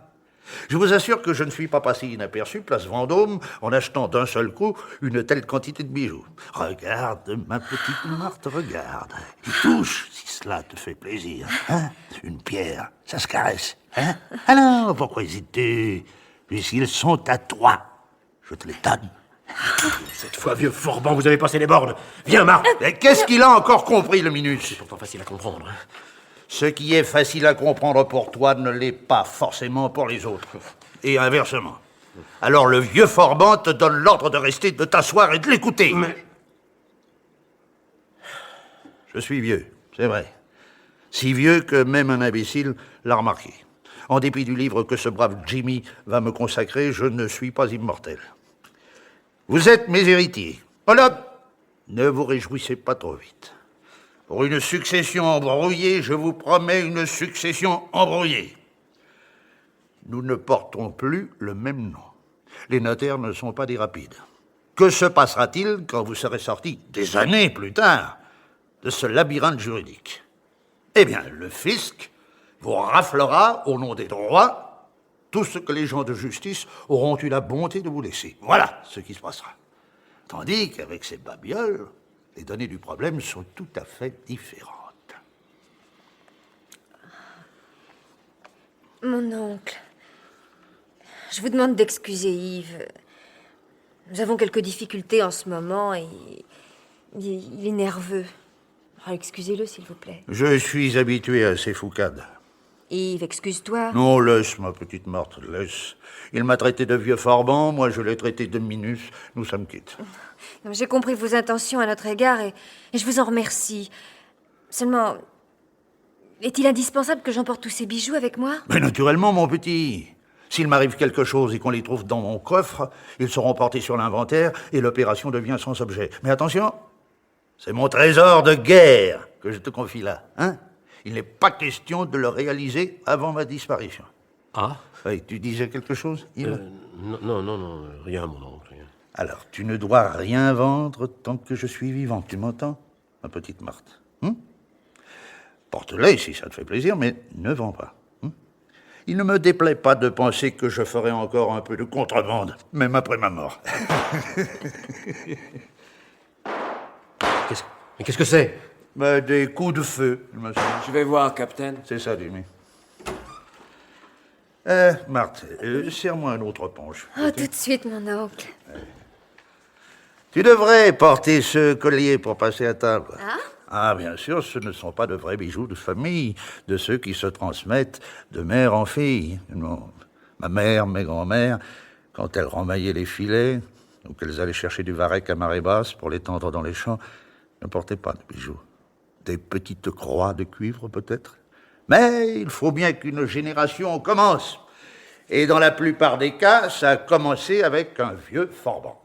Je vous assure que je ne suis pas passé inaperçu, place Vendôme, en achetant d'un seul coup une telle quantité de bijoux. Regarde, ma petite Marthe, regarde. Tu touches, si cela te fait plaisir. Hein? Une pierre, ça se caresse. Hein? Alors, pourquoi hésites-tu? Puisqu'ils sont à toi. Je te les donne. Cette fois, vieux Forban, vous avez passé les bornes. Viens, Marthe. Mais qu'est-ce qu'il a encore compris, le minute? C'est pourtant facile à comprendre. Hein. Ce qui est facile à comprendre pour toi ne l'est pas forcément pour les autres. Et inversement. Alors le vieux Forban te donne l'ordre de rester, de t'asseoir et de l'écouter. Mais... Je suis vieux, c'est vrai. Si vieux que même un imbécile l'a remarqué. En dépit du livre que ce brave Jimmy va me consacrer, je ne suis pas immortel. Vous êtes mes héritiers. Voilà. Ne vous réjouissez pas trop vite. Pour une succession embrouillée, je vous promets une succession embrouillée. Nous ne portons plus le même nom. Les notaires ne sont pas des rapides. Que se passera-t-il quand vous serez sortis, des années plus tard, de ce labyrinthe juridique? Eh bien, le fisc vous raflera, au nom des droits, tout ce que les gens de justice auront eu la bonté de vous laisser. Voilà ce qui se passera. Tandis qu'avec ces babioles, les données du problème sont tout à fait différentes. Mon oncle, je vous demande d'excuser Yves. Nous avons quelques difficultés en ce moment et il est nerveux. Alors, excusez-le, s'il vous plaît. Je suis habitué à ces foucades. Yves, excuse-toi. Non, laisse, ma petite Marthe, laisse. Il m'a traité de vieux Forban, moi je l'ai traité de Minus. Nous sommes quittes. Non, j'ai compris vos intentions à notre égard et je vous en remercie. Seulement, est-il indispensable que j'emporte tous ces bijoux avec moi? Mais naturellement, mon petit. S'il m'arrive quelque chose et qu'on les trouve dans mon coffre, ils seront portés sur l'inventaire et l'opération devient sans objet. Mais attention, c'est mon trésor de guerre que je te confie là, hein? Il n'est pas question de le réaliser avant ma disparition. Ah? Oui, tu disais quelque chose, Yves? Non, rien, mon oncle. Rien. Alors, tu ne dois rien vendre tant que je suis vivant, tu m'entends, ma petite Marthe? Porte-les si ça te fait plaisir, mais ne vends pas. Il ne me déplaît pas de penser que je ferai encore un peu de contrebande, même après ma mort. Qu'est-ce que c'est? Des coups de feu, il me semble. Je vais voir, capitaine. C'est ça, Jimmy. Marthe, serre-moi un autre punch. Oh, tout de suite, mon oncle. Tu devrais porter ce collier pour passer à table. Ah? Ah, bien sûr, ce ne sont pas de vrais bijoux de famille, de ceux qui se transmettent de mère en fille. Non. Ma mère, mes grands-mères, quand elles remaillaient les filets, ou qu'elles allaient chercher du varech à marée basse pour les tendre dans les champs, ne portaient pas de bijoux. Des petites croix de cuivre, peut-être. Mais il faut bien qu'une génération commence. Et dans la plupart des cas, ça a commencé avec un vieux Forban.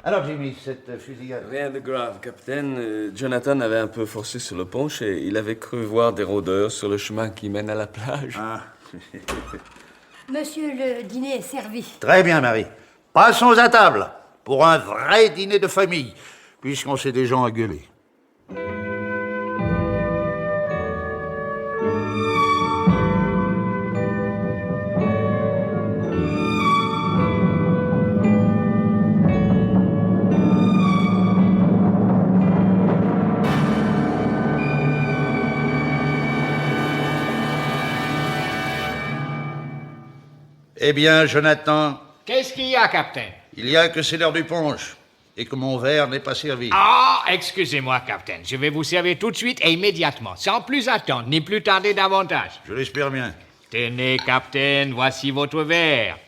Alors, Jimmy, cette fusillade... Rien de grave, capitaine. Jonathan avait un peu forcé sur le punch et il avait cru voir des rôdeurs sur le chemin qui mène à la plage. Ah. Monsieur, le dîner est servi. Très bien, Marie. Passons à table pour un vrai dîner de famille, puisqu'on s'est déjà engueulé. Eh bien, Jonathan, Qu'est-ce qu'il y a, capitaine? il y a que c'est l'heure du punch et que mon verre n'est pas servi. Ah, excusez-moi, capitaine. Je vais vous servir tout de suite et immédiatement, sans plus attendre, ni plus tarder davantage. Je l'espère bien. Tenez, capitaine, voici votre verre.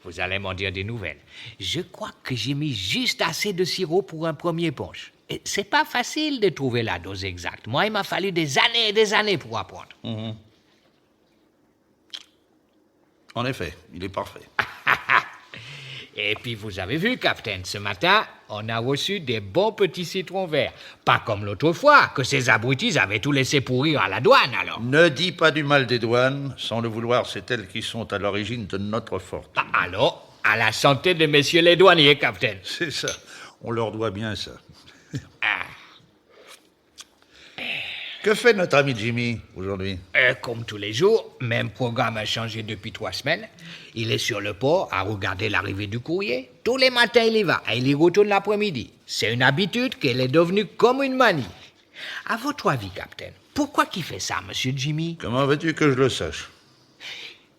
Vous allez m'en dire des nouvelles. Je crois que j'ai mis juste assez de sirop pour un premier punch. Et c'est pas facile de trouver la dose exacte. Moi, il m'a fallu des années et des années pour apprendre. En effet, il est parfait. Et puis, vous avez vu, capitaine, ce matin, on a reçu des bons petits citrons verts. Pas comme l'autre fois, que ces abrutis avaient tout laissé pourrir à la douane, alors. Ne dis pas du mal des douanes. Sans le vouloir, c'est elles qui sont à l'origine de notre fortune. Ah, alors, à la santé de messieurs les douaniers, capitaine. C'est ça. On leur doit bien ça. Que fait notre ami Jimmy aujourd'hui? Comme tous les jours, même programme a changé depuis 3 semaines. Il est sur le port à regarder l'arrivée du courrier. Tous les matins, il y va et il y retourne l'après-midi. C'est une habitude qu'elle est devenue comme une manie. À votre avis, capitaine, pourquoi qu'il fait ça, monsieur Jimmy? Comment veux-tu que je le sache?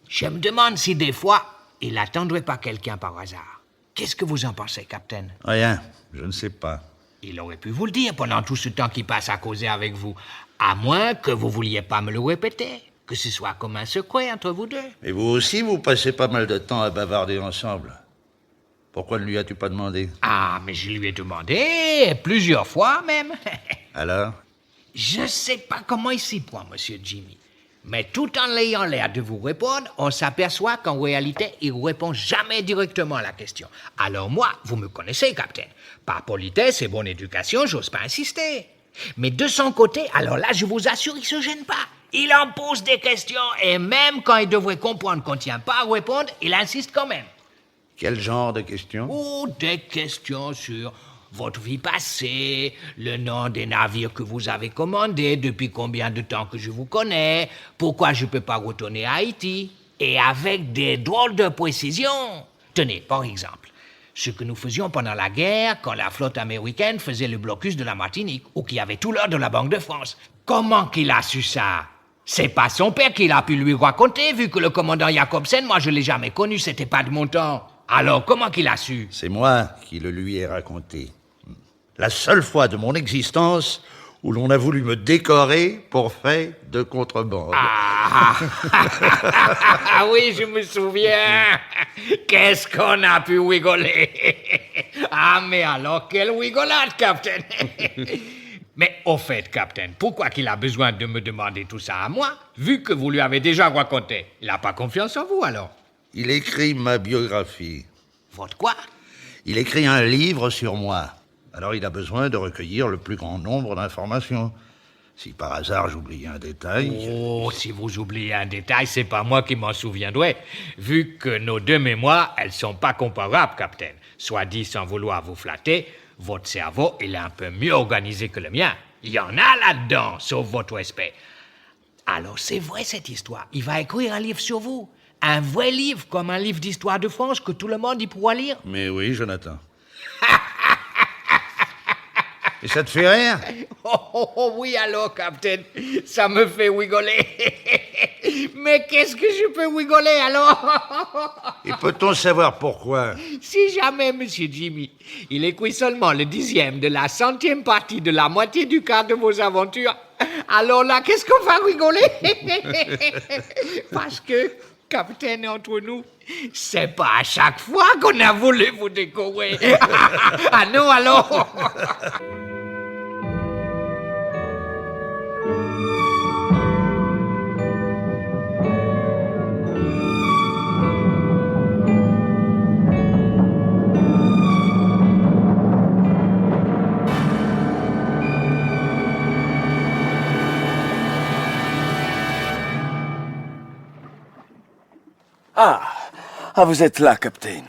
Je me demande si des fois, il n'attendrait pas quelqu'un par hasard. Qu'est-ce que vous en pensez, capitaine? Rien, je ne sais pas. Il aurait pu vous le dire pendant tout ce temps qu'il passe à causer avec vous, à moins que vous vouliez pas me le répéter, que ce soit comme un secret entre vous deux. Et vous aussi, vous passez pas mal de temps à bavarder ensemble. Pourquoi ne lui as-tu pas demandé? Ah, mais je lui ai demandé, plusieurs fois même. Alors? Je sais pas comment il s'y prend, monsieur Jimmy. Mais tout en ayant l'air de vous répondre, on s'aperçoit qu'en réalité, il ne répond jamais directement à la question. Alors moi, vous me connaissez, capitaine. Par politesse et bonne éducation, j'ose pas insister. Mais de son côté, alors là, je vous assure, il se gêne pas. Il en pose des questions et même quand il devrait comprendre qu'on ne tient pas à répondre, il insiste quand même. Quel genre de questions? Oh, des questions sur votre vie passée, le nom des navires que vous avez commandés, depuis combien de temps que je vous connais, pourquoi je ne peux pas retourner à Haïti, et avec des drôles de précisions. Tenez, par exemple, ce que nous faisions pendant la guerre, quand la flotte américaine faisait le blocus de la Martinique, ou qui avait tout l'or de la Banque de France. Comment qu'il a su ça? C'est pas son père qui l'a pu lui raconter, vu que le commandant Jacobsen, moi je l'ai jamais connu, c'était pas de mon temps. Alors, comment qu'il a su? C'est moi qui le lui ai raconté. La seule fois de mon existence où l'on a voulu me décorer pour fait de contrebande. Ah oui, je me souviens. Qu'est-ce qu'on a pu rigoler. Ah, mais alors, quelle rigolade, capitaine. Mais au fait, capitaine, pourquoi qu'il a besoin de me demander tout ça à moi, vu que vous lui avez déjà raconté? Il n'a pas confiance en vous, alors? Il écrit ma biographie. Votre quoi? Il écrit un livre sur moi. Alors il a besoin de recueillir le plus grand nombre d'informations. Si par hasard j'oublie un détail... Oh, si vous oubliez un détail, c'est pas moi qui m'en souviendrai. Vu que nos deux mémoires, elles sont pas comparables, capitaine. Soit dit sans vouloir vous flatter, votre cerveau, il est un peu mieux organisé que le mien. Il y en a là-dedans, sauf votre respect. Alors c'est vrai cette histoire. Il va écrire un livre sur vous. Un vrai livre, comme un livre d'histoire de France que tout le monde y pourra lire. Mais oui, Jonathan. Et ça te fait rire? Oh, oui, alors, capitaine, ça me fait rigoler. Mais qu'est-ce que je peux rigoler, alors? Et peut-on savoir pourquoi? Si jamais, monsieur Jimmy, il écrit seulement le 10e de la 100e partie de la moitié du quart de vos aventures, alors là, qu'est-ce qu'on va rigoler? Parce que, capitaine, entre nous, c'est pas à chaque fois qu'on a voulu vous décorer. Ah non, alors? Ah, vous êtes là, capitaine.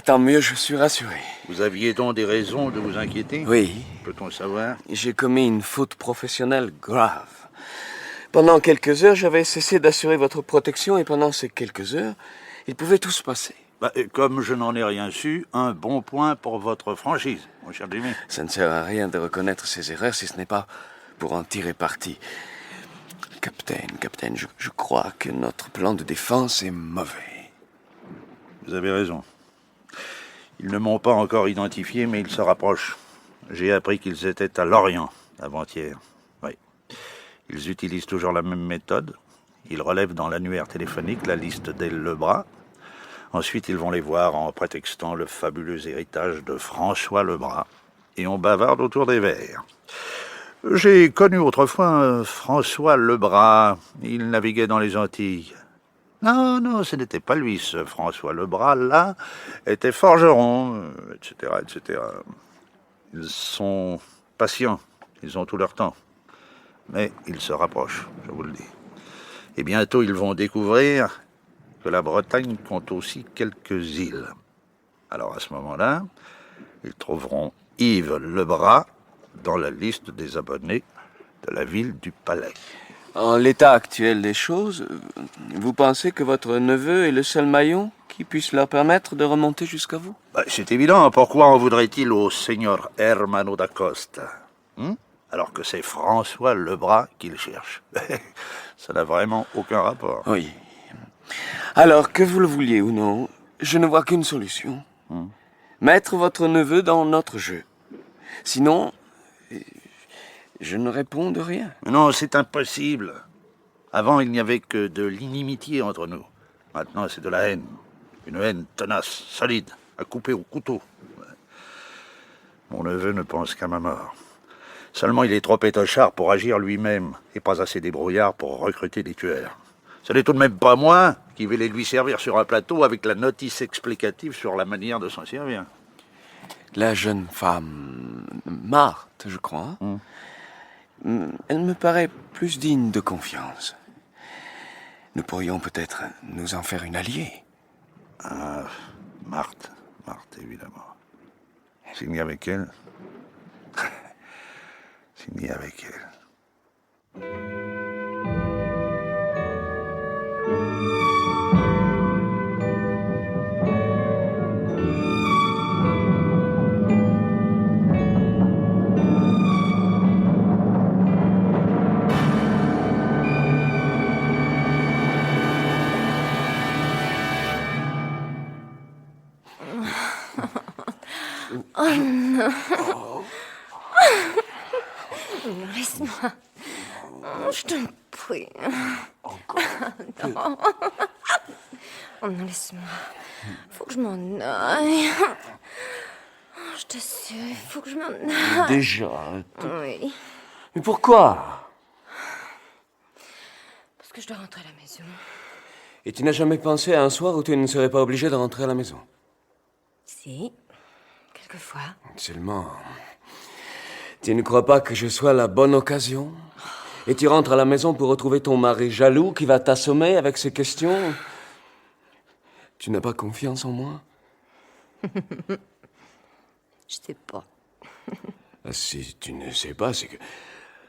Tant mieux, je suis rassuré. Vous aviez donc des raisons de vous inquiéter? Oui, Peut-on savoir? j'ai commis une faute professionnelle grave. Pendant quelques heures, j'avais cessé d'assurer votre protection et pendant ces quelques heures, il pouvait tout se passer. Comme je n'en ai rien su, un bon point pour votre franchise, mon cher Jimmy. Ça ne sert à rien de reconnaître ses erreurs si ce n'est pas pour en tirer parti. Capitaine, je crois que notre plan de défense est mauvais. Vous avez raison. Ils ne m'ont pas encore identifié, mais ils se rapprochent. J'ai appris qu'ils étaient à Lorient avant-hier. Oui. Ils utilisent toujours la même méthode. Ils relèvent dans l'annuaire téléphonique la liste des Lebras. Ensuite, ils vont les voir en prétextant le fabuleux héritage de François Lebras. Et on bavarde autour des verres. J'ai connu autrefois un François Lebras. Il naviguait dans les Antilles. Non, ce n'était pas lui, ce François Lebras, là, était forgeron, etc., etc. Ils sont patients, ils ont tout leur temps. Mais ils se rapprochent, je vous le dis. Et bientôt, ils vont découvrir que la Bretagne compte aussi quelques îles. Alors, à ce moment-là, ils trouveront Yves Lebras dans la liste des abonnés de la ville du Palais. En l'état actuel des choses, vous pensez que votre neveu est le seul maillon qui puisse leur permettre de remonter jusqu'à vous? C'est évident. Pourquoi en voudrait-il au Seigneur Hermano da Costa alors que c'est François Lebras qu'il cherche? Ça n'a vraiment aucun rapport. Oui. Alors, que vous le vouliez ou non, je ne vois qu'une solution. Mettre votre neveu dans notre jeu. Sinon, je ne réponds de rien. Non, c'est impossible. Avant, il n'y avait que de l'inimitié entre nous. Maintenant, c'est de la haine. Une haine tenace, solide, à couper au couteau. Mon neveu ne pense qu'à ma mort. Seulement, il est trop étochard pour agir lui-même et pas assez débrouillard pour recruter des tueurs. Ce n'est tout de même pas moi qui vais les lui servir sur un plateau avec la notice explicative sur la manière de s'en servir. La jeune femme, Marthe, je crois, elle me paraît plus digne de confiance. Nous pourrions peut-être nous en faire une alliée. Ah, Marthe, évidemment. Signer avec elle. Signer avec elle. Oh non. Non, laisse-moi. Oh, je t'en prie. Encore. Non. Oh non, laisse-moi. Faut que je m'en aille. Oh, je t'assure, il faut que je m'en aille. Déjà. Oui. Mais pourquoi? Parce que je dois rentrer à la maison. Et tu n'as jamais pensé à un soir où tu ne serais pas obligé de rentrer à la maison? Si. Quelquefois. Seulement, tu ne crois pas que je sois la bonne occasion? Et tu rentres à la maison pour retrouver ton mari jaloux qui va t'assommer avec ses questions? Tu n'as pas confiance en moi? Je sais pas. Si tu ne sais pas, c'est que...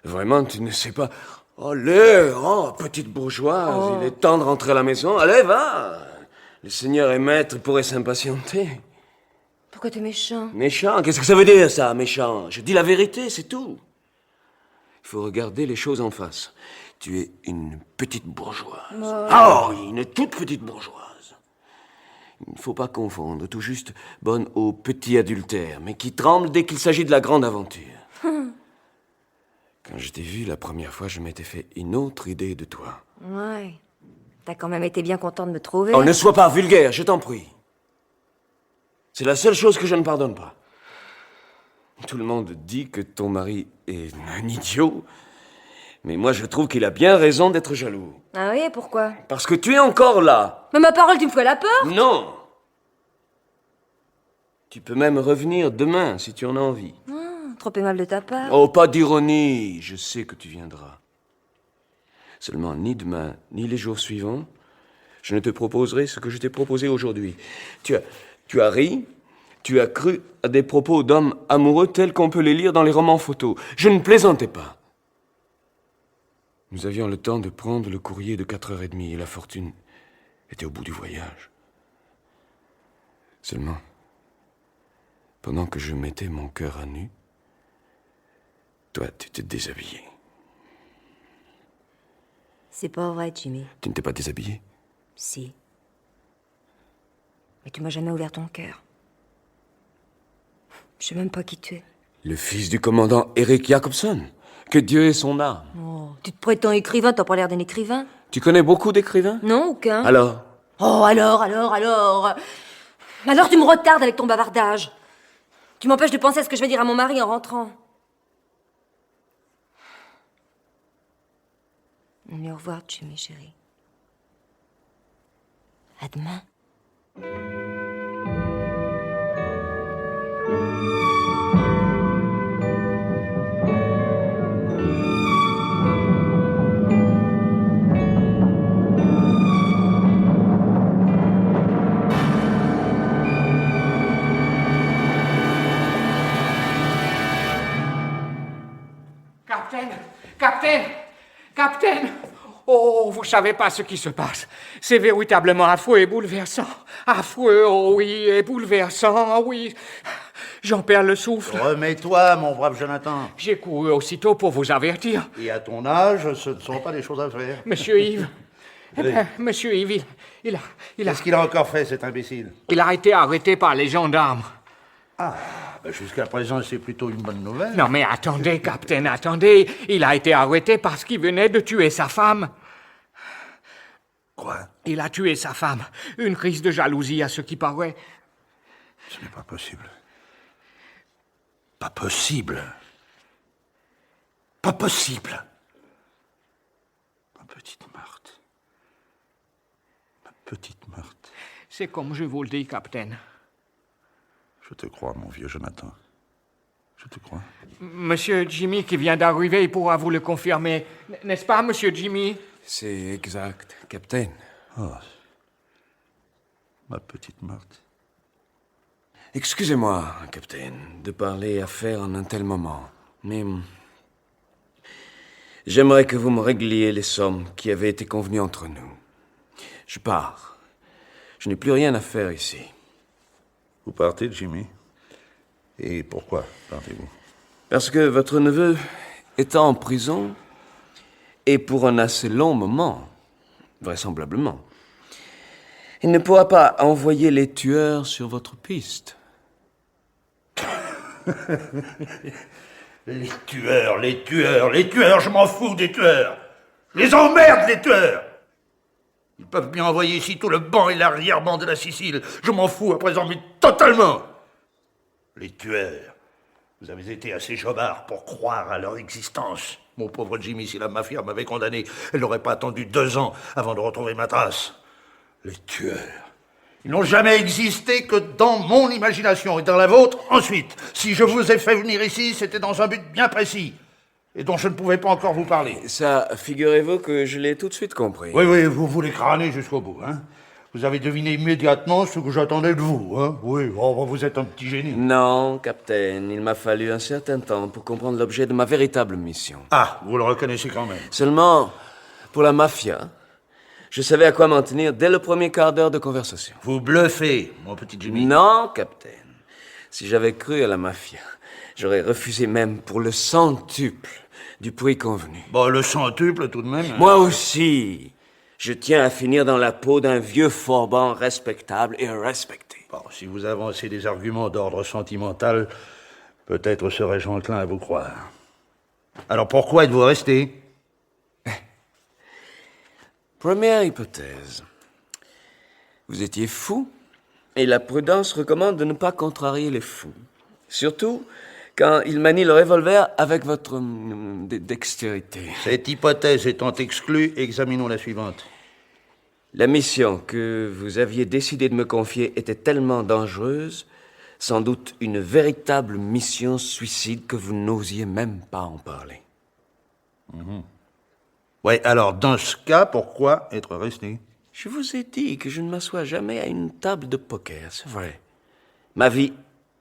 Vraiment, tu ne sais pas. Allez, petite bourgeoise, il est temps de rentrer à la maison. Allez, va! Le seigneur et maître pourrait s'impatienter. Pourquoi t'es méchant? Méchant? Qu'est-ce que ça veut dire, ça, méchant? Je dis la vérité, c'est tout. Il faut regarder les choses en face. Tu es une petite bourgeoise. Oh, oui, une toute petite bourgeoise. Il ne faut pas confondre, tout juste bonne au petit adultère, mais qui tremble dès qu'il s'agit de la grande aventure. Quand je t'ai vu la première fois, je m'étais fait une autre idée de toi. Ouais. T'as quand même été bien content de me trouver. Oh, ne sois pas vulgaire, je t'en prie. C'est la seule chose que je ne pardonne pas. Tout le monde dit que ton mari est un idiot, mais moi je trouve qu'il a bien raison d'être jaloux. Ah oui, et pourquoi? Parce que tu es encore là. Mais ma parole, tu me fais la peur? Non. Tu peux même revenir demain si tu en as envie. Trop aimable de ta part. Oh, pas d'ironie, je sais que tu viendras. Seulement, ni demain, ni les jours suivants, je ne te proposerai ce que je t'ai proposé aujourd'hui. Tu as ri, tu as cru à des propos d'hommes amoureux tels qu'on peut les lire dans les romans photos. Je ne plaisantais pas. Nous avions le temps de prendre le courrier de 4h30 et la fortune était au bout du voyage. Seulement, pendant que je mettais mon cœur à nu, toi, tu t'es déshabillé. C'est pas vrai, Jimmy. Tu ne t'es pas déshabillé? Si. Mais tu m'as jamais ouvert ton cœur. Je sais même pas qui tu es. Le fils du commandant Eric Jacobson. Que Dieu ait son âme. Oh, tu te prétends écrivain, t'as pas l'air d'un écrivain? Tu connais beaucoup d'écrivains? Non, aucun. Alors? Oh, alors tu me retardes avec ton bavardage. Tu m'empêches de penser à ce que je vais dire à mon mari en rentrant. Allez, au revoir, Jimmy, chérie. À demain. Capitaine! Oh, vous savez pas ce qui se passe. C'est véritablement affreux et bouleversant. Affreux, oh oui, et bouleversant, oui. J'en perds le souffle. Remets-toi, mon brave Jonathan. J'ai couru aussitôt pour vous avertir. Et à ton âge, ce ne sont pas des choses à faire. Monsieur Yves... Eh bien, monsieur Yves, Qu'est-ce qu'il a encore fait, cet imbécile? il a été arrêté par les gendarmes. Jusqu'à présent, c'est plutôt une bonne nouvelle. Non mais attendez, capitaine, attendez. Il a été arrêté parce qu'il venait de tuer sa femme. Quoi? Il a tué sa femme. Une crise de jalousie à ce qui paraît. Ce n'est pas possible. Pas possible. Pas possible. Ma petite Marthe. Ma petite Marthe. C'est comme je vous le dis, capitaine. Je te crois, mon vieux Jonathan. Je te crois. Monsieur Jimmy qui vient d'arriver, il pourra vous le confirmer. N'est-ce pas, monsieur Jimmy? C'est exact, capitaine. Oh. Ma petite Marthe. Excusez-moi, capitaine, de parler affaires en un tel moment, mais j'aimerais que vous me régliez les sommes qui avaient été convenues entre nous. Je pars. Je n'ai plus rien à faire ici. Vous partez, Jimmy? Et pourquoi partez-vous? Parce que votre neveu étant en prison, et pour un assez long moment, vraisemblablement, il ne pourra pas envoyer les tueurs sur votre piste. Les tueurs, je m'en fous des tueurs. Je les emmerde, les tueurs. Ils peuvent bien envoyer ici tout le banc et l'arrière-banc de la Sicile. Je m'en fous à présent, mais totalement. Les tueurs, vous avez été assez jobards pour croire à leur existence. Mon pauvre Jimmy, si la mafia m'avait condamné, elle n'aurait pas attendu 2 ans avant de retrouver ma trace. Les tueurs, ils n'ont jamais existé que dans mon imagination et dans la vôtre ensuite. Si je vous ai fait venir ici, c'était dans un but bien précis et dont je ne pouvais pas encore vous parler. Ça, figurez-vous que je l'ai tout de suite compris. Oui, vous voulez crâner jusqu'au bout, hein? Vous avez deviné immédiatement ce que j'attendais de vous, hein? Oui, vous êtes un petit génie. Non, capitaine, il m'a fallu un certain temps pour comprendre l'objet de ma véritable mission. Ah, vous le reconnaissez quand même. Seulement, pour la mafia, je savais à quoi m'en tenir dès le premier quart d'heure de conversation. Vous bluffez, mon petit Jimmy. Non, capitaine. Si j'avais cru à la mafia, j'aurais refusé même pour le centuple du prix convenu. Bon, le centuple tout de même. Moi aussi, je tiens à finir dans la peau d'un vieux forban respectable et respecté. Bon, si vous avancez des arguments d'ordre sentimental, peut-être serais-je enclin à vous croire. Alors pourquoi êtes-vous resté? Première hypothèse. Vous étiez fou, et la prudence recommande de ne pas contrarier les fous. Surtout quand ils manient le revolver avec votre dextérité. Cette hypothèse étant exclue, examinons la suivante. La mission que vous aviez décidé de me confier était tellement dangereuse, sans doute une véritable mission suicide que vous n'osiez même pas en parler. Ouais, alors dans ce cas, pourquoi être resté? Je vous ai dit que je ne m'assois jamais à une table de poker, c'est vrai. Ma vie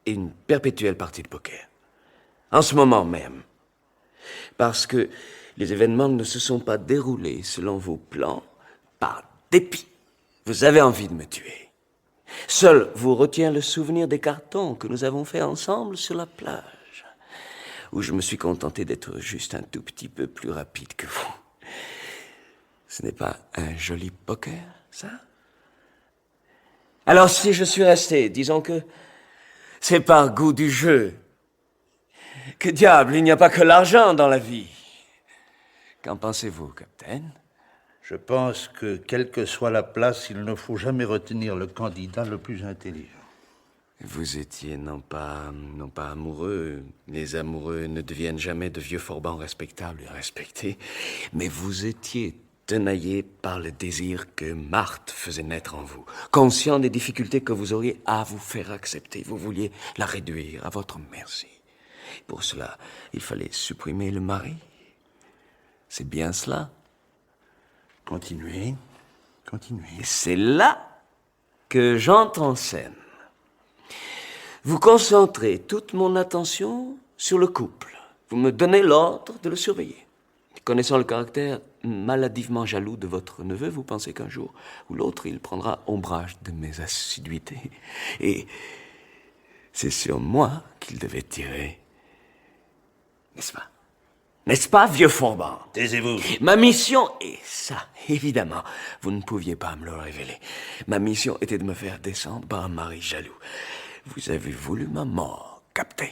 est une perpétuelle partie de poker. En ce moment même. Parce que les événements ne se sont pas déroulés selon vos plans, par dépit. Vous avez envie de me tuer. Seul vous retient le souvenir des cartons que nous avons faits ensemble sur la plage, où je me suis contenté d'être juste un tout petit peu plus rapide que vous. Ce n'est pas un joli poker, ça? Alors si je suis resté, disons que c'est par goût du jeu. Que diable, il n'y a pas que l'argent dans la vie. Qu'en pensez-vous, capitaine? Je pense que, quelle que soit la place, il ne faut jamais retenir le candidat le plus intelligent. Vous étiez non pas amoureux. Les amoureux ne deviennent jamais de vieux forbans respectables et respectés. Mais vous étiez tenaillé par le désir que Marthe faisait naître en vous. Conscient des difficultés que vous auriez à vous faire accepter. Vous vouliez la réduire à votre merci. Pour cela, il fallait supprimer le mari. C'est bien cela? Continuez. Et c'est là que j'entre en scène. Vous concentrez toute mon attention sur le couple. Vous me donnez l'ordre de le surveiller. Connaissant le caractère maladivement jaloux de votre neveu, vous pensez qu'un jour ou l'autre, il prendra ombrage de mes assiduités. Et c'est sur moi qu'il devait tirer. N'est-ce pas? N'est-ce pas, vieux Fourban? Taisez-vous. Ma mission est ça, évidemment. Vous ne pouviez pas me le révéler. Ma mission était de me faire descendre par un mari jaloux. Vous avez voulu ma mort, Captain.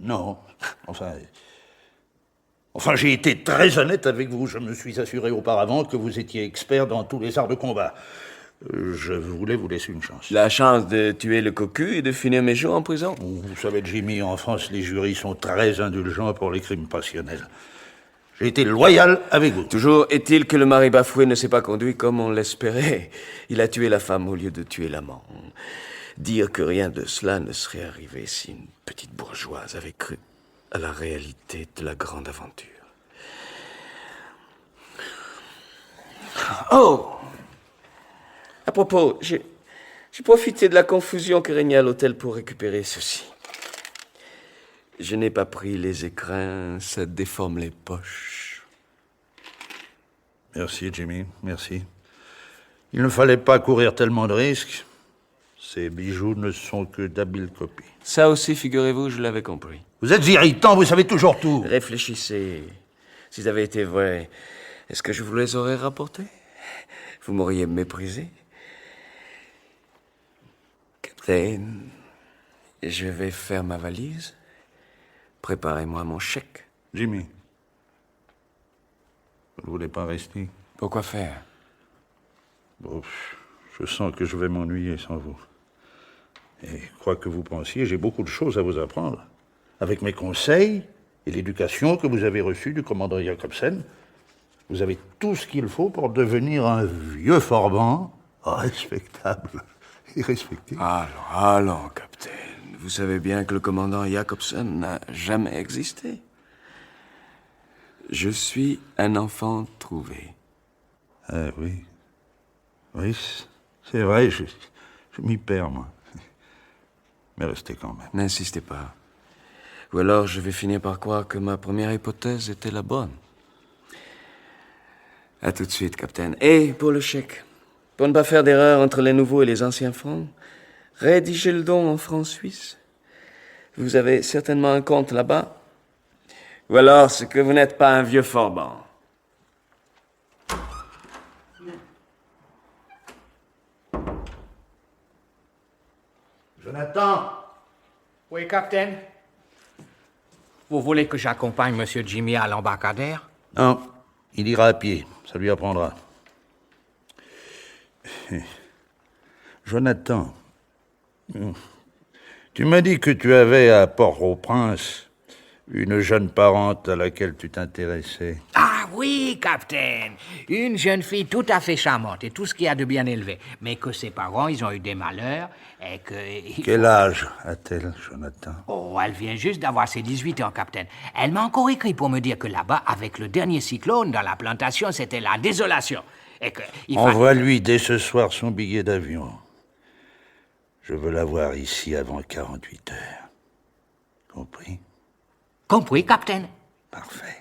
Non, Enfin, j'ai été très honnête avec vous. Je me suis assuré auparavant que vous étiez expert dans tous les arts de combat. Je voulais vous laisser une chance. La chance de tuer le cocu et de finir mes jours en prison? Vous savez, Jimmy, en France, les jurys sont très indulgents pour les crimes passionnels. J'ai été loyal avec vous. Toujours est-il que le mari bafoué ne s'est pas conduit comme on l'espérait. Il a tué la femme au lieu de tuer l'amant. Dire que rien de cela ne serait arrivé si une petite bourgeoise avait cru à la réalité de la grande aventure. Oh! À propos, j'ai profité de la confusion que régnait à l'hôtel pour récupérer ceci. Je n'ai pas pris les écrins, ça déforme les poches. Merci, Jimmy, merci. Il ne fallait pas courir tellement de risques. Ces bijoux ne sont que d'habiles copies. Ça aussi, figurez-vous, je l'avais compris. Vous êtes irritant, vous savez toujours tout. Réfléchissez. S'ils avaient été vrais, est-ce que je vous les aurais rapportés? Vous m'auriez méprisé? Captain, je vais faire ma valise. Préparez-moi mon chèque. Jimmy, vous ne voulez pas rester? Pourquoi faire? Bon, je sens que je vais m'ennuyer sans vous. Et quoi que vous pensiez, j'ai beaucoup de choses à vous apprendre. Avec mes conseils et l'éducation que vous avez reçue du commandant Jacobsen, vous avez tout ce qu'il faut pour devenir un vieux Fourban respectable et respecté. Allons, Captain. Vous savez bien que le commandant Jacobsen n'a jamais existé. Je suis un enfant trouvé. Ah oui. Oui, c'est vrai, je m'y perds, moi. Mais restez quand même. N'insistez pas. Ou alors je vais finir par croire que ma première hypothèse était la bonne. À tout de suite, Capitaine. Et pour le chèque, pour ne pas faire d'erreur entre les nouveaux et les anciens francs, rédigez le don en francs suisses. Vous avez certainement un compte là-bas. Ou alors c'est que vous n'êtes pas un vieux Fourban. Jonathan! Oui, capitaine. Vous voulez que j'accompagne Monsieur Jimmy à l'embarcadère? Non, il ira à pied, ça lui apprendra. Jonathan, tu m'as dit que tu avais à Port-au-Prince une jeune parente à laquelle tu t'intéressais. Ah oui, capitaine. Une jeune fille tout à fait charmante et tout ce qu'il y a de bien élevé. Mais que ses parents, ils ont eu des malheurs et que... Quel âge a-t-elle, Jonathan? Oh, elle vient juste d'avoir ses 18 ans, capitaine. Elle m'a encore écrit pour me dire que là-bas, avec le dernier cyclone dans la plantation, c'était la désolation. Et que... Envoie-lui dès ce soir son billet d'avion. Je veux l'avoir ici avant 48 heures. Compris? Compris, capitaine. Parfait.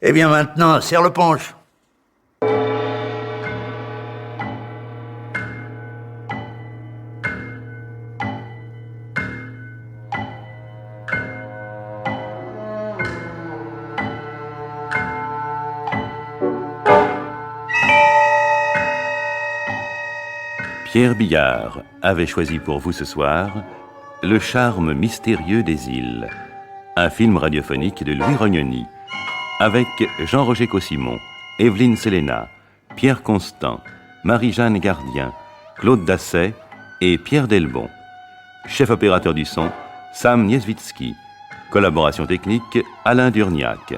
Eh bien maintenant, serre le punch. Pierre Billard avait choisi pour vous ce soir Le charme mystérieux des îles, un film radiophonique de Louis Rognoni, avec Jean-Roger Cossimon, Evelyne Selena, Pierre Constant, Marie-Jeanne Gardien, Claude Dasset et Pierre Delbon. Chef opérateur du son, Sam Nieswitsky. Collaboration technique, Alain Durniac.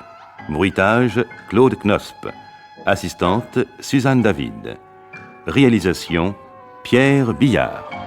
Bruitage, Claude Knosp. Assistante, Suzanne David. Réalisation, Pierre Billard.